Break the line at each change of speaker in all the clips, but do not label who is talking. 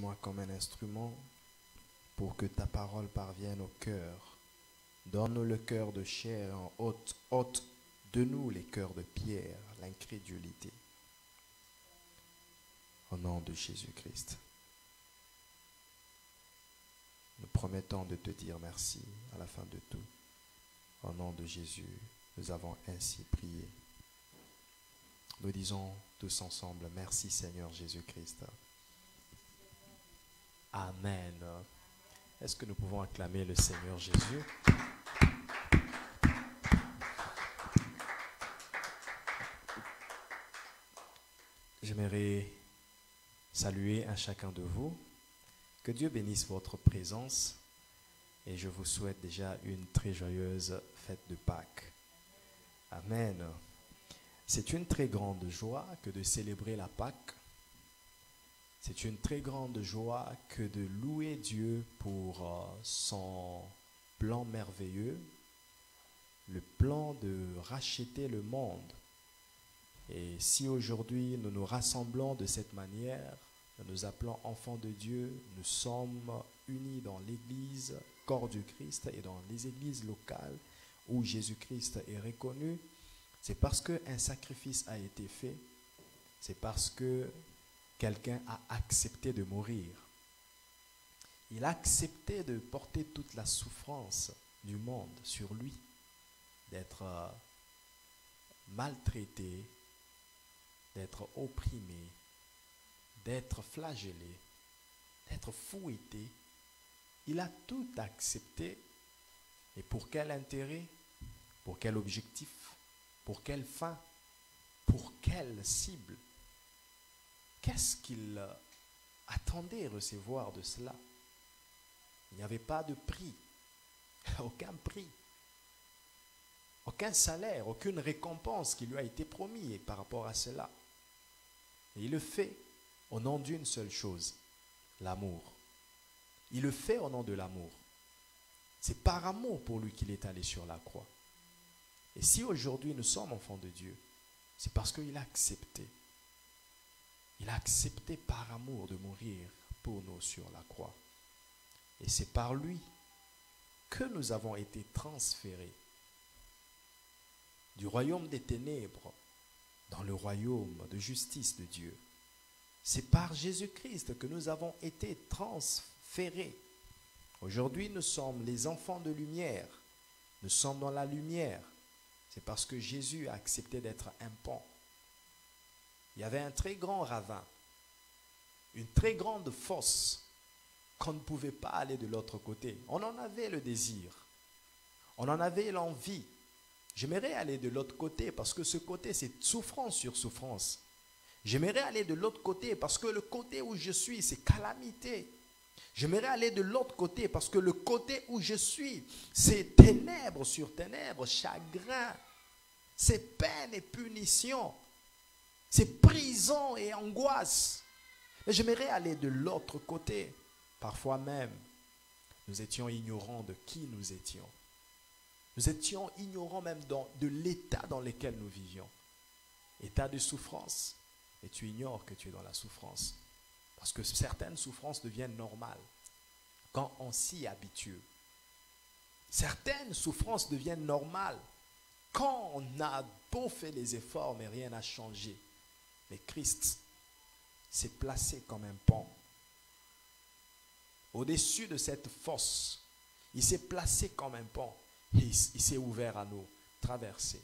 Utilise-moi comme un instrument pour que ta parole parvienne au cœur. Donne-nous le cœur de chair en ôte de nous les cœurs de pierre, l'incrédulité. Au nom de Jésus-Christ. Nous promettons de te dire merci à la fin de tout. Au nom de Jésus, nous avons ainsi prié. Nous disons tous ensemble, merci Seigneur Jésus-Christ. Amen. Est-ce que nous pouvons acclamer le Seigneur Jésus? J'aimerais saluer à chacun de vous. Que Dieu bénisse votre présence et je vous souhaite déjà une très joyeuse fête de Pâques. Amen. C'est une très grande joie que de célébrer la Pâques. C'est une très grande joie que de louer Dieu pour son plan merveilleux, le plan de racheter le monde. Et si aujourd'hui nous nous rassemblons de cette manière, nous nous appelons enfants de Dieu, nous sommes unis dans l'Église, corps du Christ, et dans les églises locales où Jésus-Christ est reconnu, c'est parce qu'un sacrifice a été fait, c'est parce que quelqu'un a accepté de mourir. Il a accepté de porter toute la souffrance du monde sur lui, d'être maltraité, d'être opprimé, d'être flagellé, d'être fouetté. Il a tout accepté. Et pour quel intérêt? Pour quel objectif? Pour quelle fin? Pour quelle cible? Qu'est-ce qu'il attendait recevoir de cela? Il n'y avait pas de prix, aucun prix, aucun salaire, aucune récompense qui lui a été promise par rapport à cela. Et il le fait au nom d'une seule chose, l'amour. Il le fait au nom de l'amour. C'est par amour pour lui qu'il est allé sur la croix. Et si aujourd'hui nous sommes enfants de Dieu, c'est parce qu'il a accepté. Il a accepté par amour de mourir pour nous sur la croix. Et c'est par lui que nous avons été transférés du royaume des ténèbres dans le royaume de justice de Dieu. C'est par Jésus-Christ que nous avons été transférés. Aujourd'hui, nous sommes les enfants de lumière. Nous sommes dans la lumière. C'est parce que Jésus a accepté d'être un pont. Il y avait un très grand ravin, une très grande fosse qu'on ne pouvait pas aller de l'autre côté. On en avait le désir, on en avait l'envie. J'aimerais aller de l'autre côté parce que ce côté, c'est souffrance sur souffrance. J'aimerais aller de l'autre côté parce que le côté où je suis, c'est calamité. J'aimerais aller de l'autre côté parce que le côté où je suis, c'est ténèbres sur ténèbres, chagrin, c'est peine et punition, c'est prison et angoisse. Mais j'aimerais aller de l'autre côté. Parfois même, nous étions ignorants de qui nous étions. Nous étions ignorants même de l'état dans lequel nous vivions. État de souffrance. Et tu ignores que tu es dans la souffrance. Parce que certaines souffrances deviennent normales quand on s'y habitue. Certaines souffrances deviennent normales quand on a beau faire les efforts, mais rien n'a changé. Mais Christ s'est placé comme un pont. Au-dessus de cette fosse, il s'est placé comme un pont. Et il s'est ouvert à nous, traverser,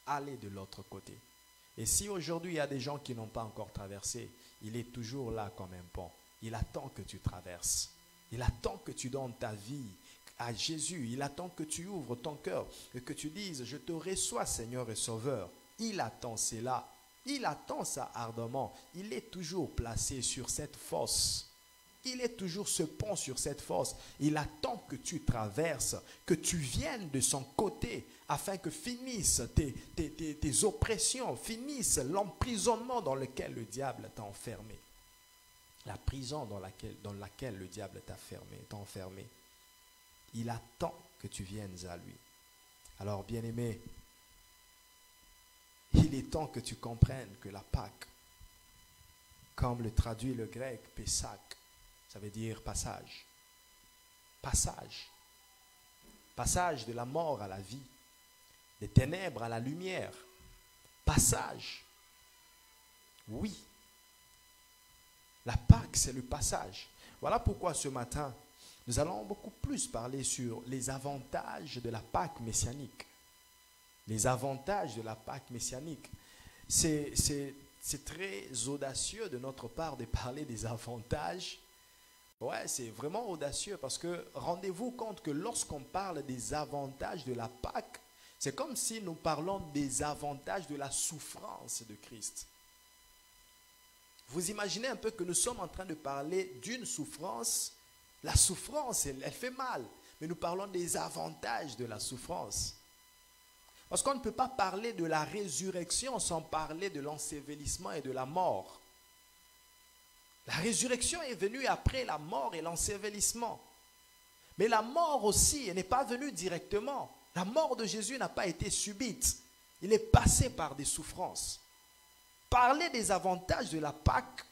aller de l'autre côté. Et si aujourd'hui il y a des gens qui n'ont pas encore traversé, il est toujours là comme un pont. Il attend que tu traverses. Il attend que tu donnes ta vie à Jésus. Il attend que tu ouvres ton cœur et que tu dises, je te reçois Seigneur et Sauveur. Il attend cela. Il attend ça ardemment. Il est toujours placé sur cette fosse. Il est toujours ce pont sur cette fosse. Il attend que tu traverses, que tu viennes de son côté afin que finissent tes oppressions, finissent l'emprisonnement dans lequel le diable t'a enfermé. La prison dans laquelle le diable t'a enfermé. Il attend que tu viennes à lui. Alors, bien-aimé, il est temps que tu comprennes que la Pâque, comme le traduit le grec Pessach, Ça veut dire passage. Passage. Passage de la mort à la vie, des ténèbres à la lumière. Passage. Oui. La Pâque, c'est le passage. Voilà pourquoi ce matin, nous allons beaucoup plus parler sur les avantages de la Pâque messianique. Les avantages de la Pâque messianique. C'est très audacieux de notre part de parler des avantages. Ouais, c'est vraiment audacieux parce que rendez-vous compte que lorsqu'on parle des avantages de la Pâque, c'est comme si nous parlons des avantages de la souffrance de Christ. Vous imaginez un peu que nous sommes en train de parler d'une souffrance. La souffrance, elle fait mal, mais nous parlons des avantages de la souffrance. Parce qu'on ne peut pas parler de la résurrection sans parler de l'ensevelissement et de la mort. La résurrection est venue après la mort et l'ensevelissement. Mais la mort aussi, elle n'est pas venue directement. La mort de Jésus n'a pas été subite. Il est passé par des souffrances. Parler des avantages de la Pâque,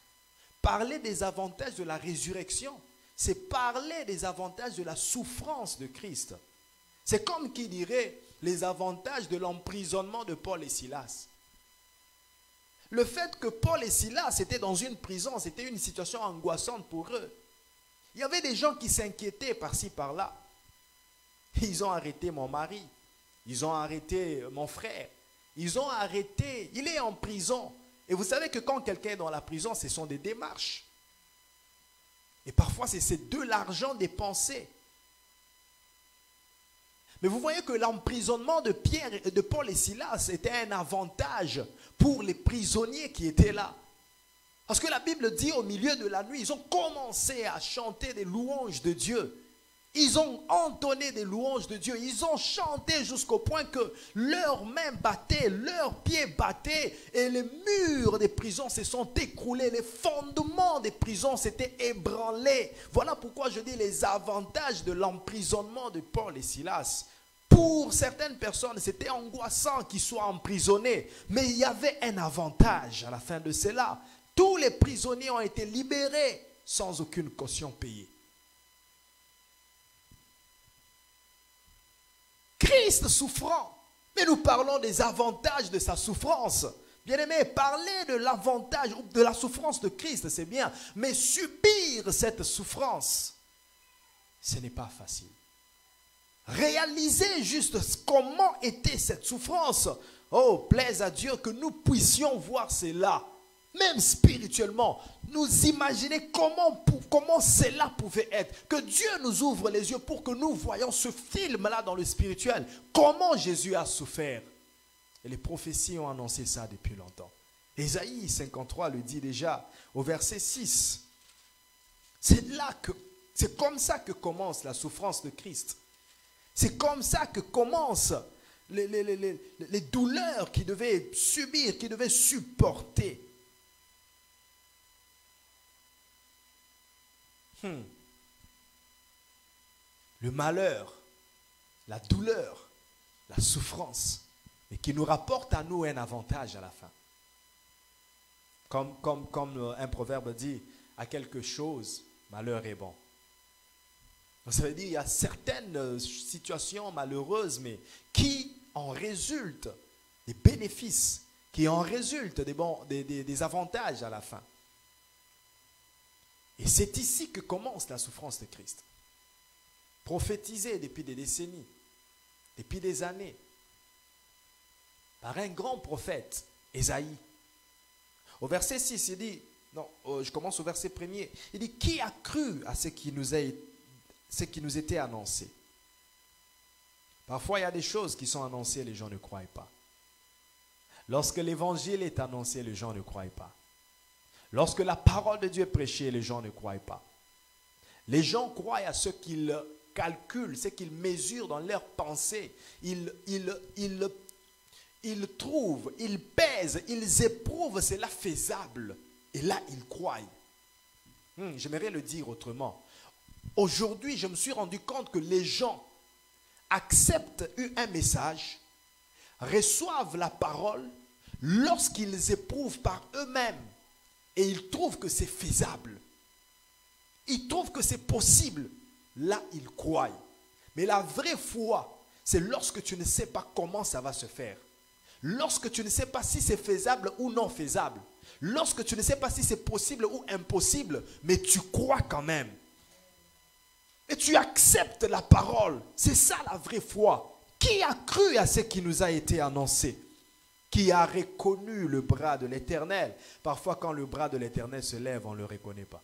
parler des avantages de la résurrection, c'est parler des avantages de la souffrance de Christ. C'est comme qui dirait les avantages de l'emprisonnement de Paul et Silas. Le fait que Paul et Silas étaient dans une prison, c'était une situation angoissante pour eux. Il y avait des gens qui s'inquiétaient par-ci, par-là. Ils ont arrêté mon mari. Ils ont arrêté mon frère. Ils ont arrêté. Il est en prison. Et vous savez que quand quelqu'un est dans la prison, ce sont des démarches. Et parfois, c'est de l'argent dépensé. Mais vous voyez que l'emprisonnement de Pierre, de Paul et Silas était un avantage pour les prisonniers qui étaient là. Parce que la Bible dit au milieu de la nuit, ils ont commencé à chanter des louanges de Dieu. Ils ont entonné des louanges de Dieu. Ils ont chanté jusqu'au point que leurs mains battaient, leurs pieds battaient et les murs des prisons se sont écroulés. Les fondements des prisons s'étaient ébranlés. Voilà pourquoi je dis les avantages de l'emprisonnement de Paul et Silas. Pour certaines personnes, c'était angoissant qu'ils soient emprisonnés. Mais il y avait un avantage à la fin de cela. Tous les prisonniers ont été libérés sans aucune caution payée. Christ souffrant, mais nous parlons des avantages de sa souffrance. Bien-aimés, parler de l'avantage ou de la souffrance de Christ, c'est bien, mais subir cette souffrance, ce n'est pas facile. Réaliser juste comment était cette souffrance. Oh, plaise à Dieu que nous puissions voir cela. Même spirituellement, nous imaginer comment cela pouvait être. Que Dieu nous ouvre les yeux pour que nous voyions ce film-là dans le spirituel. Comment Jésus a souffert. Et les prophéties ont annoncé ça depuis longtemps. Ésaïe 53 le dit déjà au verset 6. C'est comme ça que commence la souffrance de Christ. C'est comme ça que commencent les douleurs qu'il devait subir, qu'il devait supporter. Le malheur, la douleur, la souffrance, mais qui nous rapporte à nous un avantage à la fin. Comme un proverbe dit, à quelque chose, malheur est bon. Donc ça veut dire qu'il y a certaines situations malheureuses, mais qui en résultent des bénéfices, qui en résultent des avantages à la fin. Et c'est ici que commence la souffrance de Christ. Prophétisée depuis des décennies, depuis des années, par un grand prophète, Ésaïe. Au verset 6, il dit, je commence au verset 1er, il dit, qui a cru à ce qui nous était annoncé? Parfois, il y a des choses qui sont annoncées, les gens ne croient pas. Lorsque l'évangile est annoncé, les gens ne croient pas. Lorsque la parole de Dieu est prêchée, les gens ne croient pas. Les gens croient à ce qu'ils calculent, ce qu'ils mesurent dans leurs pensées. Ils trouvent, ils pèsent, ils éprouvent cela faisable. Et là, ils croient. J'aimerais le dire autrement. Aujourd'hui, je me suis rendu compte que les gens acceptent un message, reçoivent la parole lorsqu'ils éprouvent par eux-mêmes. Et ils trouvent que c'est faisable. Ils trouvent que c'est possible. Là, ils croient. Mais la vraie foi, c'est lorsque tu ne sais pas comment ça va se faire. Lorsque tu ne sais pas si c'est faisable ou non faisable. Lorsque tu ne sais pas si c'est possible ou impossible, mais tu crois quand même. Et tu acceptes la parole. C'est ça la vraie foi. Qui a cru à ce qui nous a été annoncé? Qui a reconnu le bras de l'Éternel? Parfois, quand le bras de l'Éternel se lève, on ne le reconnaît pas.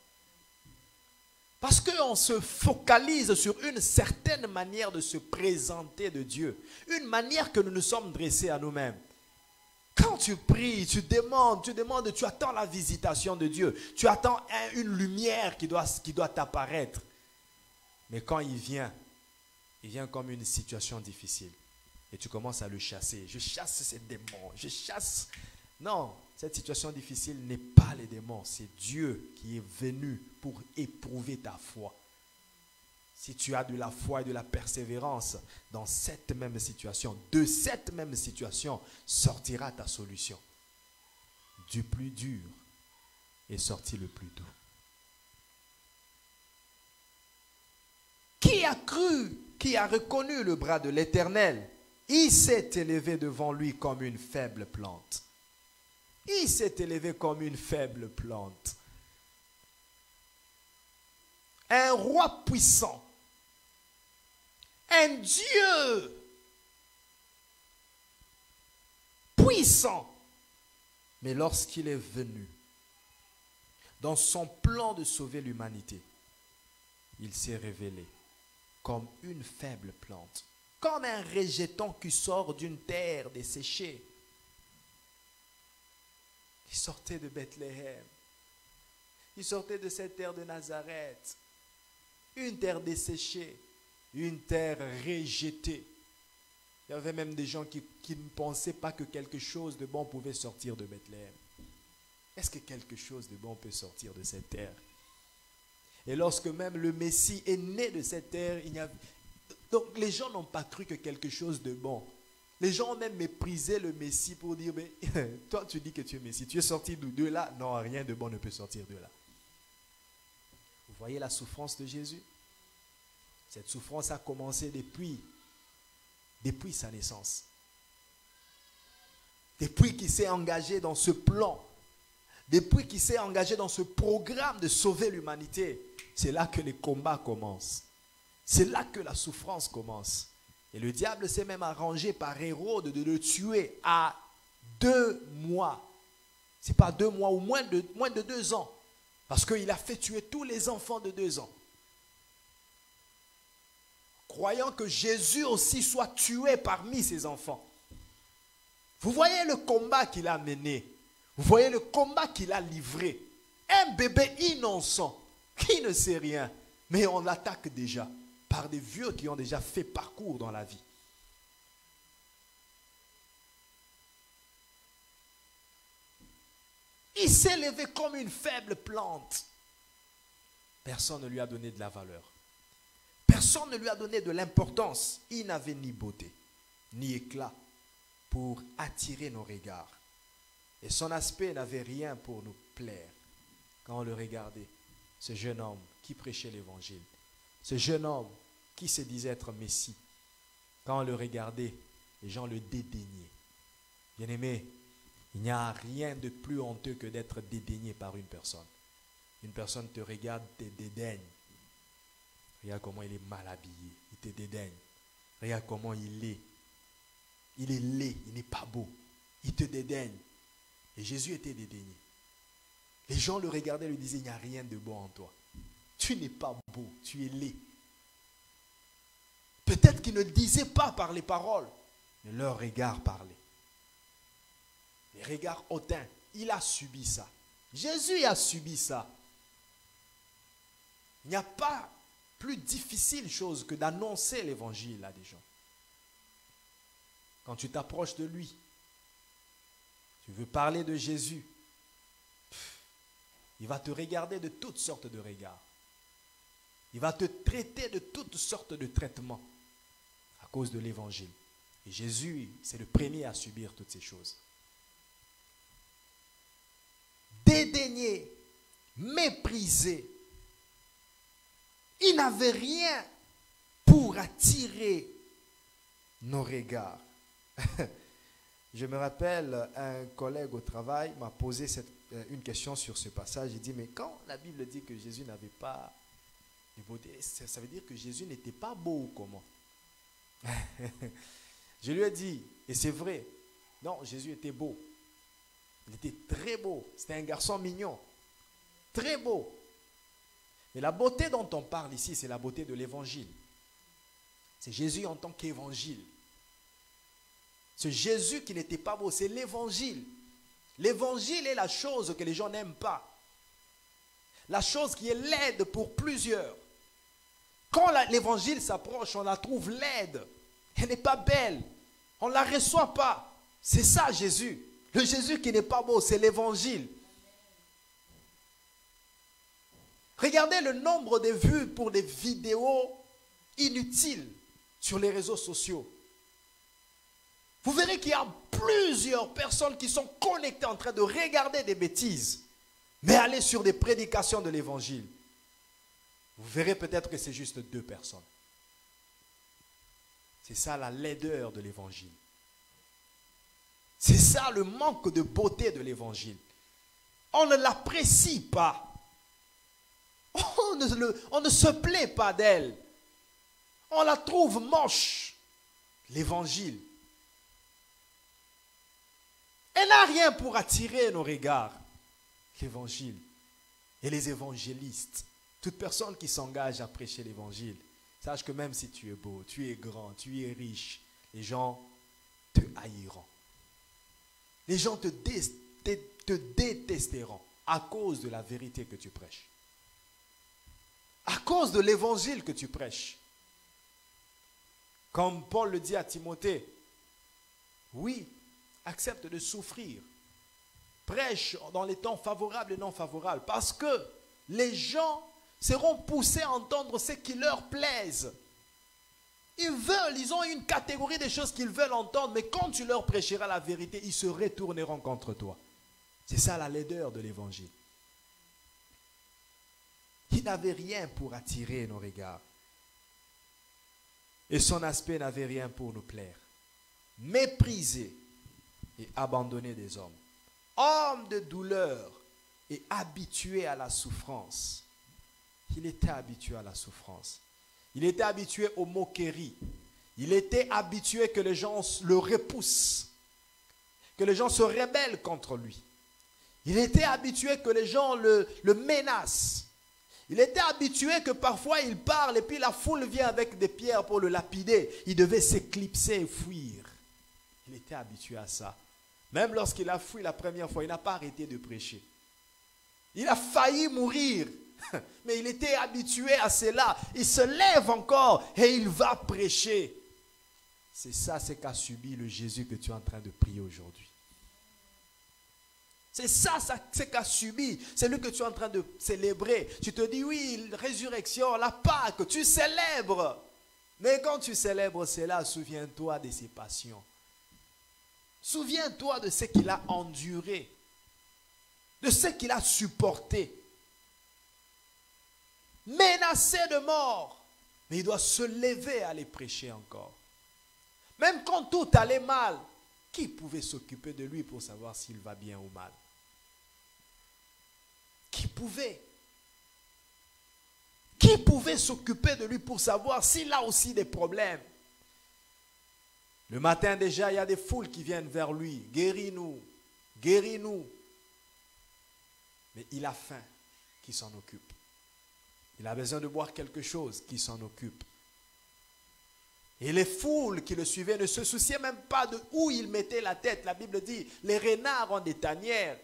Parce qu'on se focalise sur une certaine manière de se présenter de Dieu. Une manière que nous nous sommes dressés à nous-mêmes. Quand tu pries, tu demandes, tu attends la visitation de Dieu. Tu attends une lumière qui doit t'apparaître. Mais quand il vient comme une situation difficile. Et tu commences à le chasser. Je chasse ces démons. Je chasse. Non, cette situation difficile n'est pas les démons. C'est Dieu qui est venu pour éprouver ta foi. Si tu as de la foi et de la persévérance dans cette même situation, de cette même situation sortira ta solution. Du plus dur est sorti le plus doux. Qui a cru, qui a reconnu le bras de l'Éternel? Il s'est élevé devant lui comme une faible plante. Il s'est élevé comme une faible plante. Un roi puissant. Un Dieu puissant. Mais lorsqu'il est venu, dans son plan de sauver l'humanité, il s'est révélé comme une faible plante. Comme un rejeton qui sort d'une terre desséchée. Il sortait de Bethléem. Il sortait de cette terre de Nazareth. Une terre desséchée. Une terre rejetée. Il y avait même des gens qui ne pensaient pas que quelque chose de bon pouvait sortir de Bethléem. Est-ce que quelque chose de bon peut sortir de cette terre? Et lorsque même le Messie est né de cette terre, donc les gens n'ont pas cru que quelque chose de bon. Les gens ont même méprisé le Messie pour dire, mais toi tu dis que tu es Messie, tu es sorti d'où? De là? Non, rien de bon ne peut sortir de là. Vous voyez la souffrance de Jésus? Cette souffrance a commencé depuis sa naissance. Depuis qu'il s'est engagé dans ce plan, depuis qu'il s'est engagé dans ce programme de sauver l'humanité, c'est là que les combats commencent. C'est là que la souffrance commence. Et le diable s'est même arrangé par Hérode de le tuer à 2 mois. Ce n'est pas 2 mois ou moins de 2 ans. Parce qu'il a fait tuer tous les enfants de 2 ans. Croyant que Jésus aussi soit tué parmi ses enfants. Vous voyez le combat qu'il a mené. Vous voyez le combat qu'il a livré. Un bébé innocent qui ne sait rien. Mais on l'attaque déjà par des vieux qui ont déjà fait parcours dans la vie. Il s'est levé comme une faible plante. Personne ne lui a donné de la valeur. Personne ne lui a donné de l'importance. Il n'avait ni beauté, ni éclat pour attirer nos regards. Et son aspect n'avait rien pour nous plaire. Quand on le regardait, ce jeune homme qui prêchait l'évangile, ce jeune homme qui se disait être Messie, quand on le regardait, les gens le dédaignaient. Bien-aimé, il n'y a rien de plus honteux que d'être dédaigné par une personne. Une personne te regarde, te dédaigne. Regarde comment il est mal habillé, il te dédaigne. Regarde comment il est. Il est laid, il n'est pas beau. Il te dédaigne. Et Jésus était dédaigné. Les gens le regardaient et lui disaient, il n'y a rien de bon en toi. Tu n'es pas beau, tu es laid. Peut-être qu'ils ne le disaient pas par les paroles, mais leur regard parlait. Les regards hautains, il a subi ça. Jésus a subi ça. Il n'y a pas plus difficile chose que d'annoncer l'évangile à des gens. Quand tu t'approches de lui, tu veux parler de Jésus, il va te regarder de toutes sortes de regards. Il va te traiter de toutes sortes de traitements à cause de l'évangile. Et Jésus, c'est le premier à subir toutes ces choses. Dédaigné, méprisé. Il n'avait rien pour attirer nos regards. Je me rappelle, un collègue au travail m'a posé une question sur ce passage. Il dit, mais quand la Bible dit que Jésus n'avait pas de beauté, ça veut dire que Jésus n'était pas beau ou comment? Je lui ai dit, et c'est vrai, non, Jésus était beau. Il était très beau. C'était un garçon mignon. Très beau. Mais la beauté dont on parle ici, c'est la beauté de l'évangile. C'est Jésus en tant qu'évangile. Ce Jésus qui n'était pas beau, c'est l'évangile. L'évangile est la chose que les gens n'aiment pas. La chose qui est laide pour plusieurs. Quand l'évangile s'approche, on la trouve laide. Elle n'est pas belle. On ne la reçoit pas. C'est ça Jésus. Le Jésus qui n'est pas beau, c'est l'évangile. Regardez le nombre de vues pour des vidéos inutiles sur les réseaux sociaux. Vous verrez qu'il y a plusieurs personnes qui sont connectées en train de regarder des bêtises, mais aller sur des prédications de l'évangile. Vous verrez peut-être que c'est juste 2 personnes. C'est ça la laideur de l'évangile. C'est ça le manque de beauté de l'évangile. On ne l'apprécie pas. On ne se plaît pas d'elle. On la trouve moche. L'évangile. Elle n'a rien pour attirer nos regards. L'évangile. Et les évangélistes. Toute personne qui s'engage à prêcher l'évangile, sache que même si tu es beau, tu es grand, tu es riche, les gens te haïront. Les gens te détesteront à cause de la vérité que tu prêches. À cause de l'évangile que tu prêches. Comme Paul le dit à Timothée, oui, accepte de souffrir. Prêche dans les temps favorables et non favorables. Parce que les gens seront poussés à entendre ce qui leur plaise. Ils ont une catégorie de choses qu'ils veulent entendre, mais quand tu leur prêcheras la vérité, ils se retourneront contre toi. C'est ça la laideur de l'évangile. Il n'avait rien pour attirer nos regards. Et son aspect n'avait rien pour nous plaire. Méprisé et abandonné des hommes. Homme de douleur et habitué à la souffrance. Il était habitué à la souffrance. Il était habitué aux moqueries. Il était habitué que les gens le repoussent. Que les gens se rebellent contre lui. Il était habitué que les gens le menacent. Il était habitué que parfois il parle et puis la foule vient avec des pierres pour le lapider. Il devait s'éclipser et fuir. Il était habitué à ça. Même lorsqu'il a fui la première fois, il n'a pas arrêté de prêcher. Il a failli mourir. Mais il était habitué à cela. Il se lève encore et il va prêcher. C'est ça ce qu'a subi le Jésus que tu es en train de prier aujourd'hui. C'est ça ce qu'a subi. C'est lui que tu es en train de célébrer. Tu te dis oui, résurrection, la Pâque, tu célèbres. Mais quand tu célèbres cela, souviens-toi de ses passions. Souviens-toi de ce qu'il a enduré. De ce qu'il a supporté. Menacé de mort. Mais il doit se lever à aller prêcher encore. Même quand tout allait mal, qui pouvait s'occuper de lui pour savoir s'il va bien ou mal? Qui pouvait? Qui pouvait s'occuper de lui pour savoir s'il a aussi des problèmes? Le matin déjà, il y a des foules qui viennent vers lui. Guéris-nous, guéris-nous. Mais il a faim, qui s'en occupe. Il a besoin de boire quelque chose, qui s'en occupe. Et les foules qui le suivaient ne se souciaient même pas de où il mettait la tête. La Bible dit, les renards ont des tanières.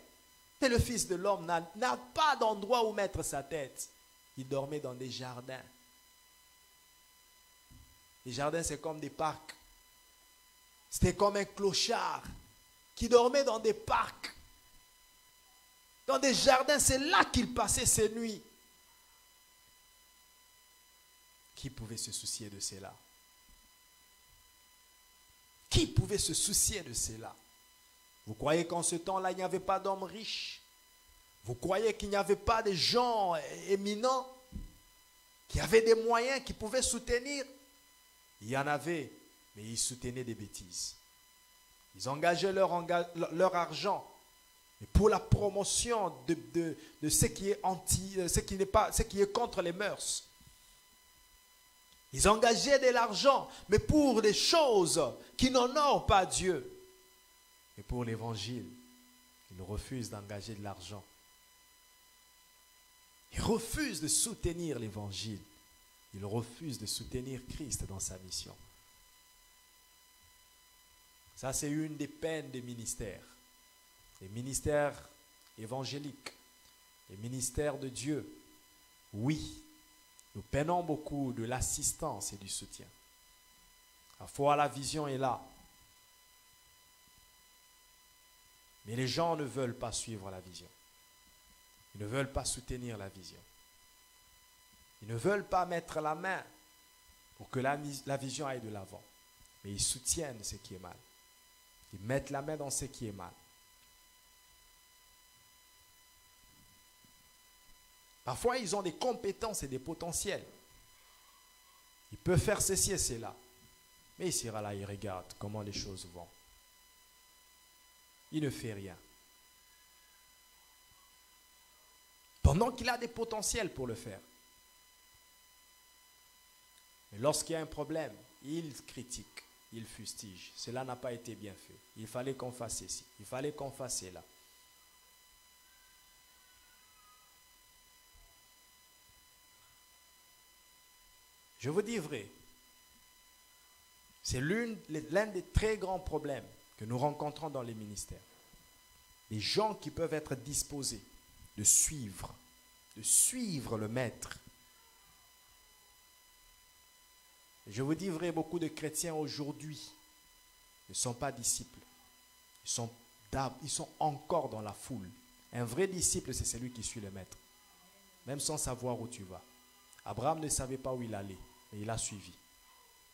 Mais le Fils de l'homme n'a pas d'endroit où mettre sa tête. Il dormait dans des jardins. Les jardins, c'est comme des parcs. C'était comme un clochard qui dormait dans des parcs. Dans des jardins, c'est là qu'il passait ses nuits. Qui pouvait se soucier de cela? Qui pouvait se soucier de cela? Vous croyez qu'en ce temps-là, il n'y avait pas d'hommes riches? Vous croyez qu'il n'y avait pas de gens éminents? qui avaient des moyens, qui pouvaient soutenir. Il y en avait, mais ils soutenaient des bêtises. Ils engageaient leur argent. Et pour la promotion de ce qui est ce qui est contre les mœurs. Ils engageaient de l'argent, mais pour des choses qui n'honorent pas Dieu. Et pour l'évangile, ils refusent d'engager de l'argent. Ils refusent de soutenir l'évangile. Ils refusent de soutenir Christ dans sa mission. Ça, c'est une des peines des ministères. Les ministères évangéliques, les ministères de Dieu. Oui, nous peinons beaucoup de l'assistance et du soutien. Parfois, la vision est là. Mais les gens ne veulent pas suivre la vision. Ils ne veulent pas soutenir la vision. Ils ne veulent pas mettre la main pour que la vision aille de l'avant. Mais ils soutiennent ce qui est mal. Ils mettent la main dans ce qui est mal. Parfois, ils ont des compétences et des potentiels. Ils peuvent faire ceci et cela. Mais il sera là, il regarde comment les choses vont. Il ne fait rien. Pendant qu'il a des potentiels pour le faire. Mais lorsqu'il y a un problème, il critique, il fustige. Cela n'a pas été bien fait. Il fallait qu'on fasse ceci, il fallait qu'on fasse cela. Je vous dis vrai, c'est l'un des très grands problèmes que nous rencontrons dans les ministères. Les gens qui peuvent être disposés de suivre le maître. Et je vous dis vrai, beaucoup de chrétiens aujourd'hui ne sont pas disciples. Ils sont encore dans la foule. Un vrai disciple, c'est celui qui suit le maître, même sans savoir où tu vas. Abraham ne savait pas où il allait, mais il a suivi.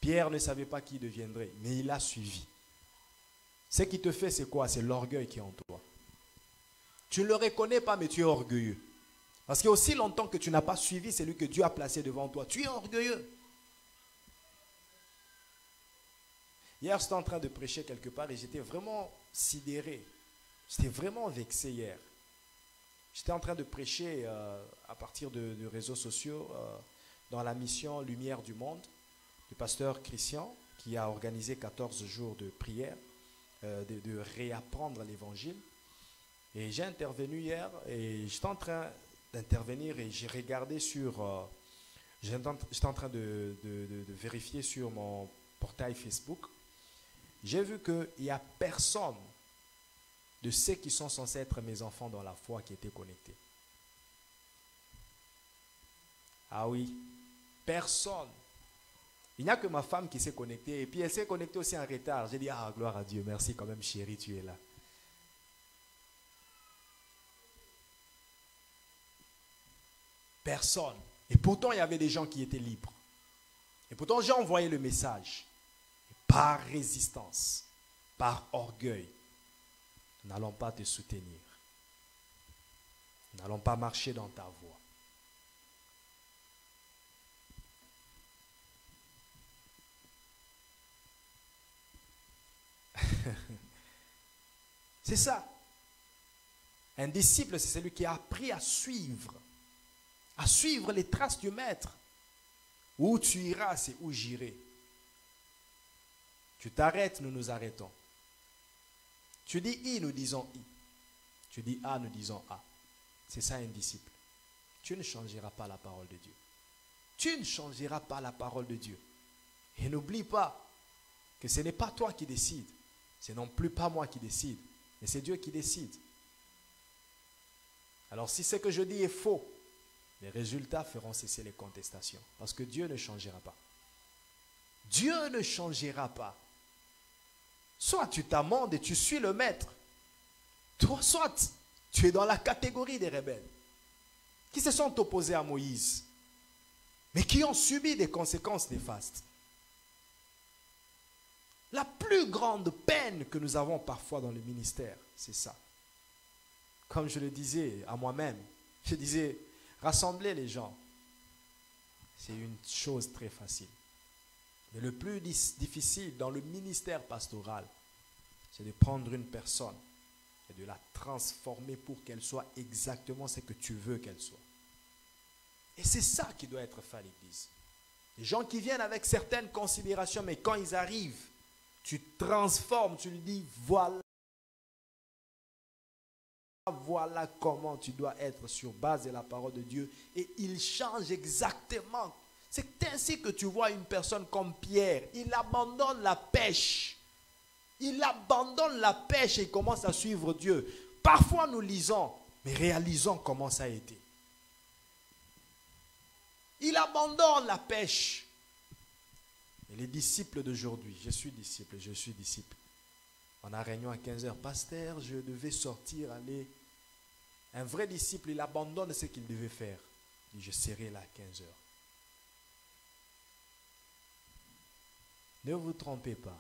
Pierre ne savait pas qui il deviendrait, mais il a suivi. Ce qui te fait, c'est quoi? C'est l'orgueil qui est en toi. Tu ne le reconnais pas, mais tu es orgueilleux. Parce qu'aussi longtemps que tu n'as pas suivi celui que Dieu a placé devant toi, tu es orgueilleux. Hier, j'étais en train de prêcher quelque part et j'étais vraiment sidéré. J'étais vraiment vexé hier. J'étais en train de prêcher à partir de réseaux sociaux dans la mission Lumière du Monde du pasteur Christian qui a organisé 14 jours de prière, de réapprendre l'évangile. Et j'ai intervenu hier et j'étais en train d'intervenir et j'ai regardé sur... j'étais en train de vérifier sur mon portail Facebook. J'ai vu qu'il n'y a personne de ceux qui sont censés être mes enfants dans la foi qui étaient connectés. Ah oui, personne. Il n'y a que ma femme qui s'est connectée et puis elle s'est connectée aussi en retard. J'ai dit, ah gloire à Dieu, merci quand même chérie, tu es là. Personne. Et pourtant, il y avait des gens qui étaient libres. Et pourtant, j'ai envoyé le message. Par résistance, par orgueil, nous n'allons pas te soutenir. Nous n'allons pas marcher dans ta voie. C'est ça. Un disciple, c'est celui qui a appris à suivre les traces du maître. Où tu iras, c'est où j'irai. Tu t'arrêtes, nous nous arrêtons. Tu dis I, nous disons I. Tu dis A, nous disons A. C'est ça un disciple. Tu ne changeras pas la parole de Dieu. Tu ne changeras pas la parole de Dieu. Et n'oublie pas que ce n'est pas toi qui décides. Ce n'est non plus pas moi qui décide. Mais c'est Dieu qui décide. Alors si ce que je dis est faux, les résultats feront cesser les contestations. Parce que Dieu ne changera pas. Dieu ne changera pas. Soit tu t'amendes et tu suis le maître. Soit tu es dans la catégorie des rebelles qui se sont opposés à Moïse, mais qui ont subi des conséquences néfastes. La plus grande peine que nous avons parfois dans le ministère, c'est ça. Comme je le disais à moi-même, je disais, rassemblez les gens. c'est une chose très facile. Mais le plus difficile dans le ministère pastoral, c'est de prendre une personne et de la transformer pour qu'elle soit exactement ce que tu veux qu'elle soit. Et c'est ça qui doit être fait à l'Église. Les gens qui viennent avec certaines considérations, mais quand ils arrivent, tu transformes, tu lui dis, voilà comment tu dois être sur base de la parole de Dieu. Et il change exactement. C'est ainsi que tu vois une personne comme Pierre. Il abandonne la pêche. Il abandonne la pêche et commence à suivre Dieu. Parfois nous lisons, mais réalisons comment ça a été. Il abandonne la pêche. Et les disciples d'aujourd'hui, je suis disciple. On a réunion à 15h. Pasteur, je devais sortir, aller. Un vrai disciple, il abandonne ce qu'il devait faire. Il dit, je serai là à 15h. Ne vous trompez pas.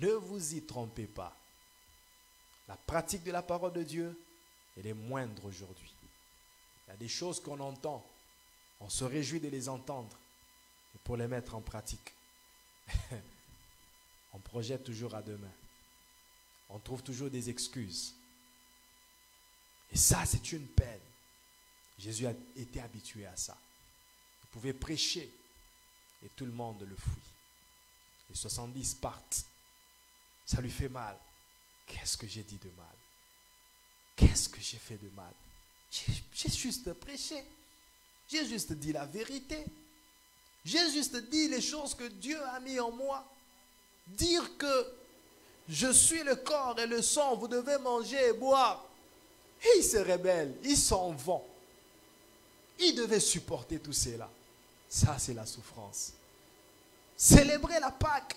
Ne vous y trompez pas. La pratique de la parole de Dieu, elle est moindre aujourd'hui. Il y a des choses qu'on entend. On se réjouit de les entendre. Et pour les mettre en pratique, on projette toujours à demain. On trouve toujours des excuses. Et ça, c'est une peine. Jésus a été habitué à ça. Il pouvait prêcher et tout le monde le fuit. Les 70 partent. Ça lui fait mal. Qu'est-ce que j'ai dit de mal? Qu'est-ce que j'ai fait de mal? J'ai juste prêché. J'ai juste dit la vérité. J'ai juste dit les choses que Dieu a mis en moi. Dire que je suis le corps et le sang, vous devez manger et boire. Et ils se rebellent, ils s'en vont. Ils devaient supporter tout cela. Ça, c'est la souffrance. Célébrer la Pâque,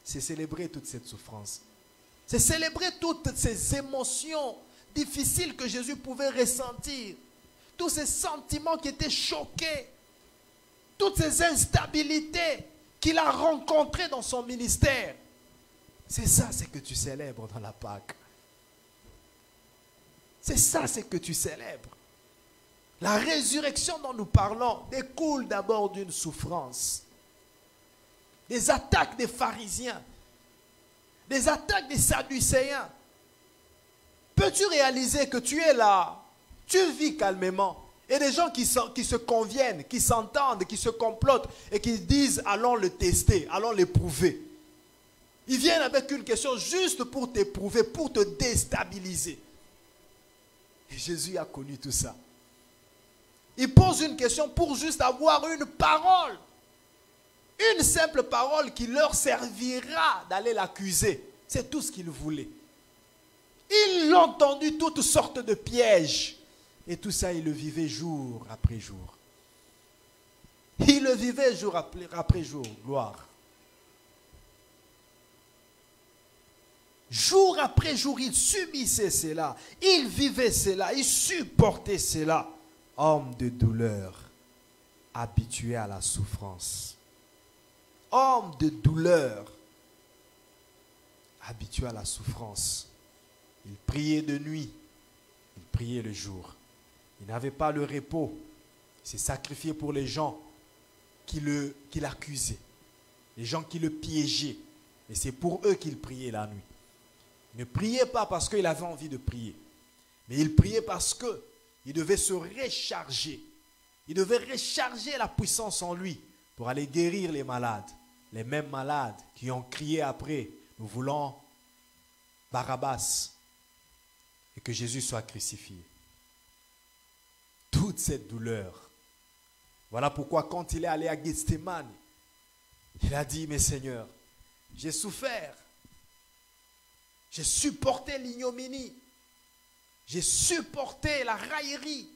c'est célébrer toute cette souffrance. C'est célébrer toutes ces émotions difficiles que Jésus pouvait ressentir. Tous ces sentiments qui étaient choqués. Toutes ces instabilités qu'il a rencontrées dans son ministère. C'est ça, c'est que tu célèbres dans la Pâque. C'est ça, c'est que tu célèbres. La résurrection dont nous parlons découle d'abord d'une souffrance. Des attaques des pharisiens. Des attaques des sadducéens. Peux-tu réaliser que tu es là, tu vis calmement, et des gens qui se conviennent, qui s'entendent, qui se complotent et qui disent allons le tester, allons l'éprouver. Ils viennent avec une question juste pour t'éprouver, pour te déstabiliser. Et Jésus a connu tout ça. Il pose une question pour juste avoir une parole. Une simple parole qui leur servira d'aller l'accuser. C'est tout ce qu'il voulait. Ils l'ont tendu toutes sortes de pièges. Et tout ça, il le vivait jour après jour. Il le vivait jour après jour. Gloire. Jour après jour, il subissait cela. Il vivait cela. Il supportait cela. Homme de douleur, habitué à la souffrance. Homme de douleur, habitué à la souffrance. Il priait de nuit, il priait le jour. Il n'avait pas le repos. Il s'est sacrifié pour les gens qui l'accusaient, les gens qui le piégeaient. Et c'est pour eux qu'il priait la nuit. Il ne priait pas parce qu'il avait envie de prier, mais il priait parce qu'il devait se recharger. Il devait recharger la puissance en lui pour aller guérir les malades. Les mêmes malades qui ont crié après, nous voulons Barabbas et que Jésus soit crucifié. Toute cette douleur. Voilà pourquoi quand il est allé à Gethsémane, il a dit, mais Seigneur, j'ai souffert. J'ai supporté l'ignominie. J'ai supporté la raillerie.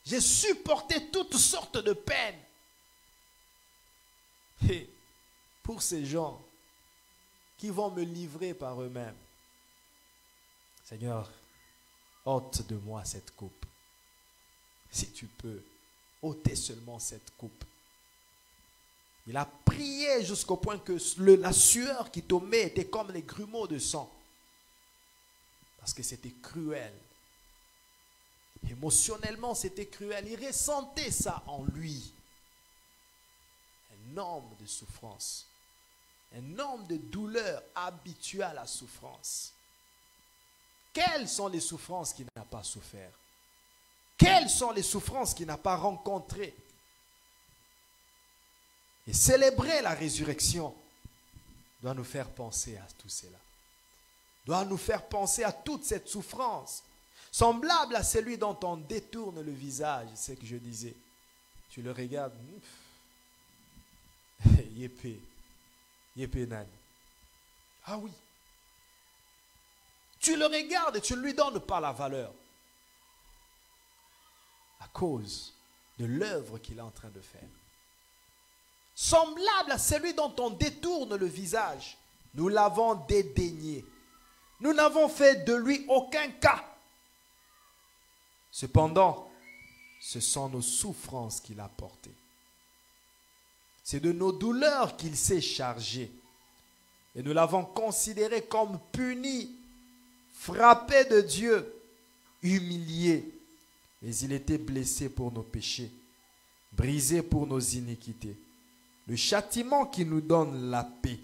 J'ai supporté toutes sortes de peines. Et pour ces gens qui vont me livrer par eux-mêmes, Seigneur, ôte de moi cette coupe. Si tu peux, ôtez seulement cette coupe. Il a prié jusqu'au point que la sueur qui tombait était comme les grumeaux de sang. Parce que c'était cruel. Émotionnellement, c'était cruel. Il ressentait ça en lui. homme de souffrance. Un homme de douleur habitué à la souffrance. Quelles sont les souffrances qu'il n'a pas souffert? Quelles sont les souffrances qu'il n'a pas rencontrées? Et célébrer la résurrection doit nous faire penser à tout cela. Doit nous faire penser à toute cette souffrance. Semblable à celui dont on détourne le visage, c'est ce que je disais. Tu le regardes, yépé, yépé nan. Ah oui. Tu le regardes et tu ne lui donnes pas la valeur. À cause de l'œuvre qu'il est en train de faire. Semblable à celui dont on détourne le visage, nous l'avons dédaigné. Nous n'avons fait de lui aucun cas. Cependant, ce sont nos souffrances qu'il a portées. C'est de nos douleurs qu'il s'est chargé. Et nous l'avons considéré comme puni, frappé de Dieu, humilié. Mais il était blessé pour nos péchés, brisé pour nos iniquités. Le châtiment qui nous donne la paix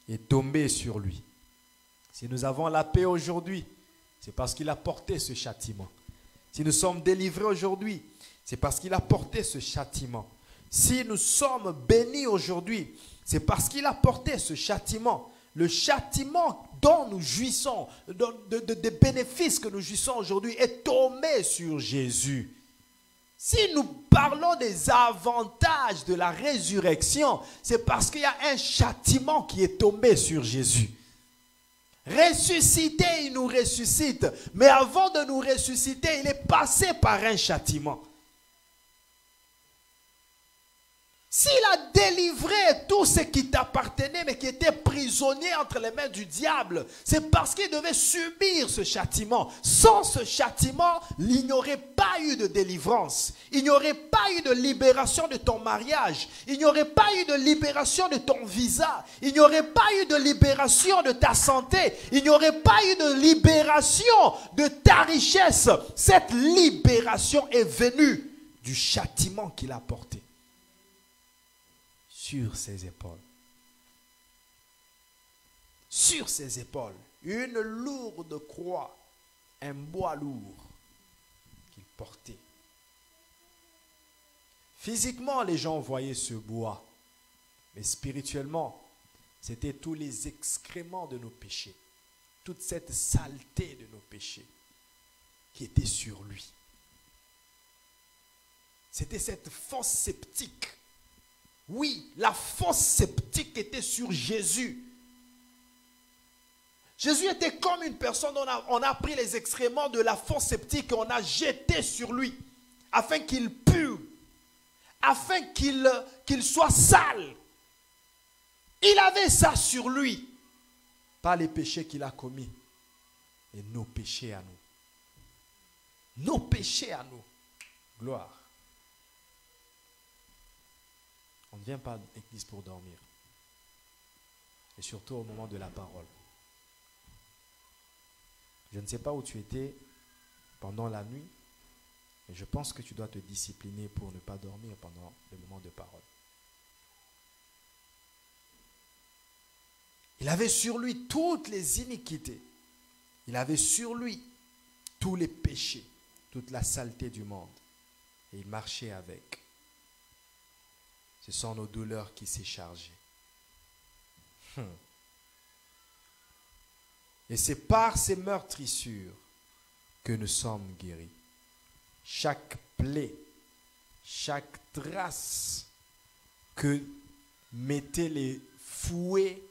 est tombé sur lui. Si nous avons la paix aujourd'hui, c'est parce qu'il a porté ce châtiment. Si nous sommes délivrés aujourd'hui, c'est parce qu'il a porté ce châtiment. Si nous sommes bénis aujourd'hui, c'est parce qu'il a porté ce châtiment. Le châtiment dont nous jouissons, des bénéfices que nous jouissons aujourd'hui est tombé sur Jésus. Si nous parlons des avantages de la résurrection, c'est parce qu'il y a un châtiment qui est tombé sur Jésus. Ressuscité, il nous ressuscite. Mais avant de nous ressusciter, il est passé par un châtiment. S'il a délivré tout ce qui t'appartenait, mais qui était prisonnier entre les mains du diable, c'est parce qu'il devait subir ce châtiment. Sans ce châtiment, il n'y aurait pas eu de délivrance. Il n'y aurait pas eu de libération de ton mariage. Il n'y aurait pas eu de libération de ton visa. Il n'y aurait pas eu de libération de ta santé. Il n'y aurait pas eu de libération de ta richesse. Cette libération est venue du châtiment qu'il a porté sur ses épaules. Sur ses épaules, une lourde croix, un bois lourd qu'il portait. Physiquement, les gens voyaient ce bois, mais spirituellement, c'était tous les excréments de nos péchés, toute cette saleté de nos péchés qui était sur lui. C'était cette fosse septique. Oui, la fosse septique était sur Jésus. Jésus était comme une personne, on a pris les excréments de la fosse septique et on a jeté sur lui, afin qu'il pue, afin qu'il soit sale. Il avait ça sur lui, pas les péchés qu'il a commis, et nos péchés à nous. Nos péchés à nous. Gloire. On ne vient pas à l'église pour dormir. Et surtout au moment de la parole. Je ne sais pas où tu étais pendant la nuit, mais je pense que tu dois te discipliner pour ne pas dormir pendant le moment de parole. Il avait sur lui toutes les iniquités. Il avait sur lui tous les péchés, toute la saleté du monde. Et il marchait avec. Ce sont nos douleurs qui s'est chargées. Et c'est par ces meurtrissures que nous sommes guéris. Chaque plaie, chaque trace que mettaient les fouets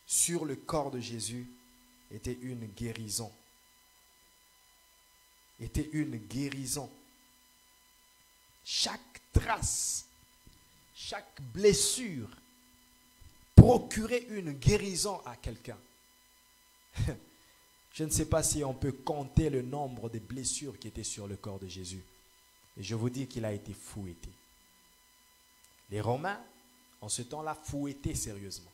sur le corps de Jésus était une guérison. Était une guérison. Chaque trace, chaque blessure procurait une guérison à quelqu'un. Je ne sais pas si on peut compter le nombre de blessures qui étaient sur le corps de Jésus. Et je vous dis qu'il a été fouetté. Les Romains, en ce temps-là, fouettaient sérieusement.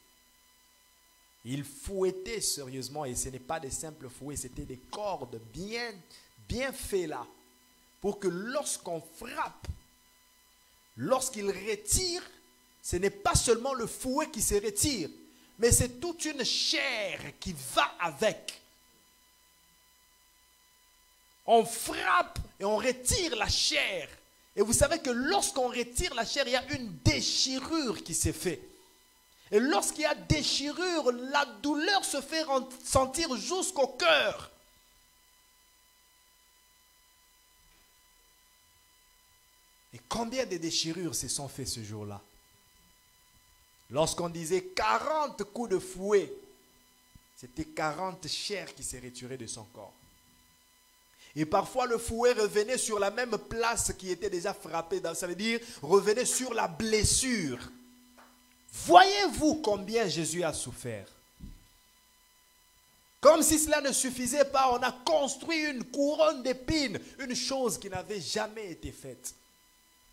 Ils fouettaient sérieusement et ce n'est pas des simples fouets, c'était des cordes bien faites là. Pour que lorsqu'on frappe, lorsqu'ils retirent, ce n'est pas seulement le fouet qui se retire, mais c'est toute une chair qui va avec. On frappe et on retire la chair. Et vous savez que lorsqu'on retire la chair, il y a une déchirure qui s'est faite. Et lorsqu'il y a déchirure, la douleur se fait sentir jusqu'au cœur. Et combien de déchirures se sont faites ce jour-là? Lorsqu'on disait 40 coups de fouet, c'était 40 chairs qui s'est retirées de son corps. Et parfois le fouet revenait sur la même place qui était déjà frappée. Ça veut dire revenait sur la blessure. Voyez-vous combien Jésus a souffert? Comme si cela ne suffisait pas, on a construit une couronne d'épines, une chose qui n'avait jamais été faite.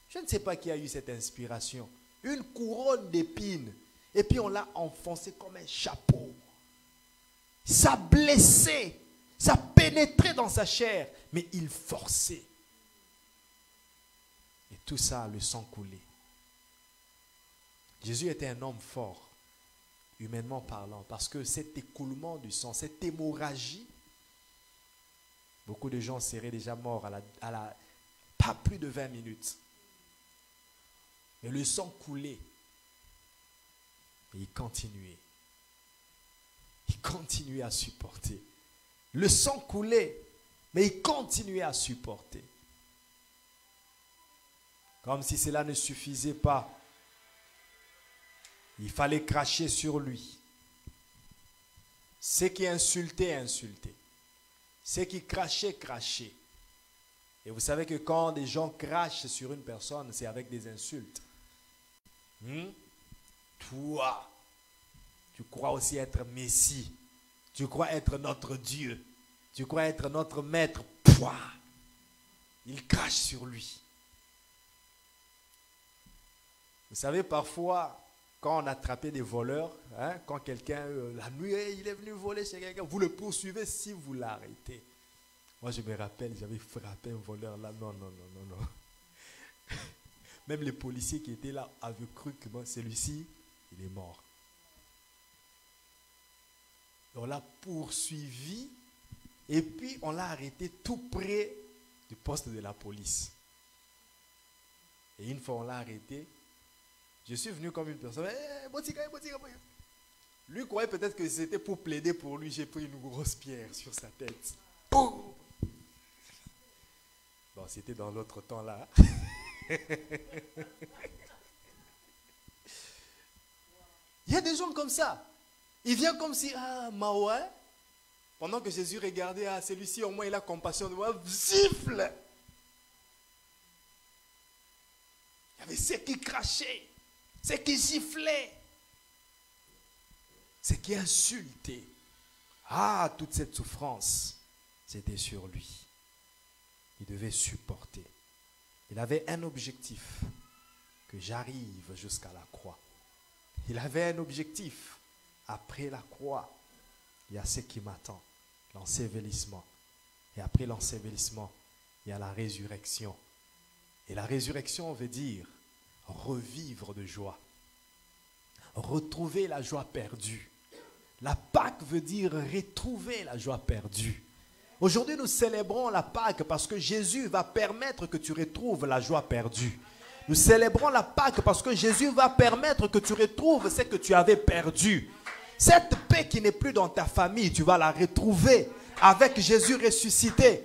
Je ne sais pas qui a eu cette inspiration. Une couronne d'épines. Et puis on l'a enfoncé comme un chapeau. Ça blessait. Ça pénétrait dans sa chair. Mais il forçait. Et tout ça, le sang coulait. Jésus était un homme fort, humainement parlant. Parce que cet écoulement du sang, cette hémorragie, beaucoup de gens seraient déjà morts pas plus de 20 minutes. Mais le sang coulait. Et il continuait. Il continuait à supporter. Le sang coulait, mais il continuait à supporter. Comme si cela ne suffisait pas. Il fallait cracher sur lui. Ceux qui insultaient, insultaient. Ceux qui crachaient, crachaient. Et vous savez que quand des gens crachent sur une personne, c'est avec des insultes. Toi, tu crois aussi être Messie. Tu crois être notre Dieu. Tu crois être notre maître. Pouah. Il crache sur lui. Vous savez, parfois, quand on attrapait des voleurs, quand quelqu'un, la nuit, il est venu voler chez quelqu'un, vous le poursuivez si vous l'arrêtez. Moi, je me rappelle, j'avais frappé un voleur là. Non. Même les policiers qui étaient là avaient cru que celui-ci, il est mort. On l'a poursuivi et puis on l'a arrêté tout près du poste de la police. Et une fois on l'a arrêté, je suis venu comme une personne. Lui croyait peut-être que c'était pour plaider pour lui. J'ai pris une grosse pierre sur sa tête. Boum! Bon, c'était dans l'autre temps là. Il y a des gens comme ça. Il vient comme si, Maoué, pendant que Jésus regardait, celui-ci au moins il a compassion de moi, siffle. Il y avait ceux qui crachaient, ceux qui giflaient, ceux qui insultaient. Toute cette souffrance, c'était sur lui. Il devait supporter. Il avait un objectif, que j'arrive jusqu'à la croix. Il avait un objectif. Après la croix, il y a ce qui m'attend, l'ensevelissement. Et après l'ensevelissement, il y a la résurrection. Et la résurrection veut dire revivre de joie. Retrouver la joie perdue. La Pâque veut dire retrouver la joie perdue. Aujourd'hui, nous célébrons la Pâque parce que Jésus va permettre que tu retrouves la joie perdue. Nous célébrons la Pâque parce que Jésus va permettre que tu retrouves ce que tu avais perdu. Cette paix qui n'est plus dans ta famille, tu vas la retrouver avec Jésus ressuscité.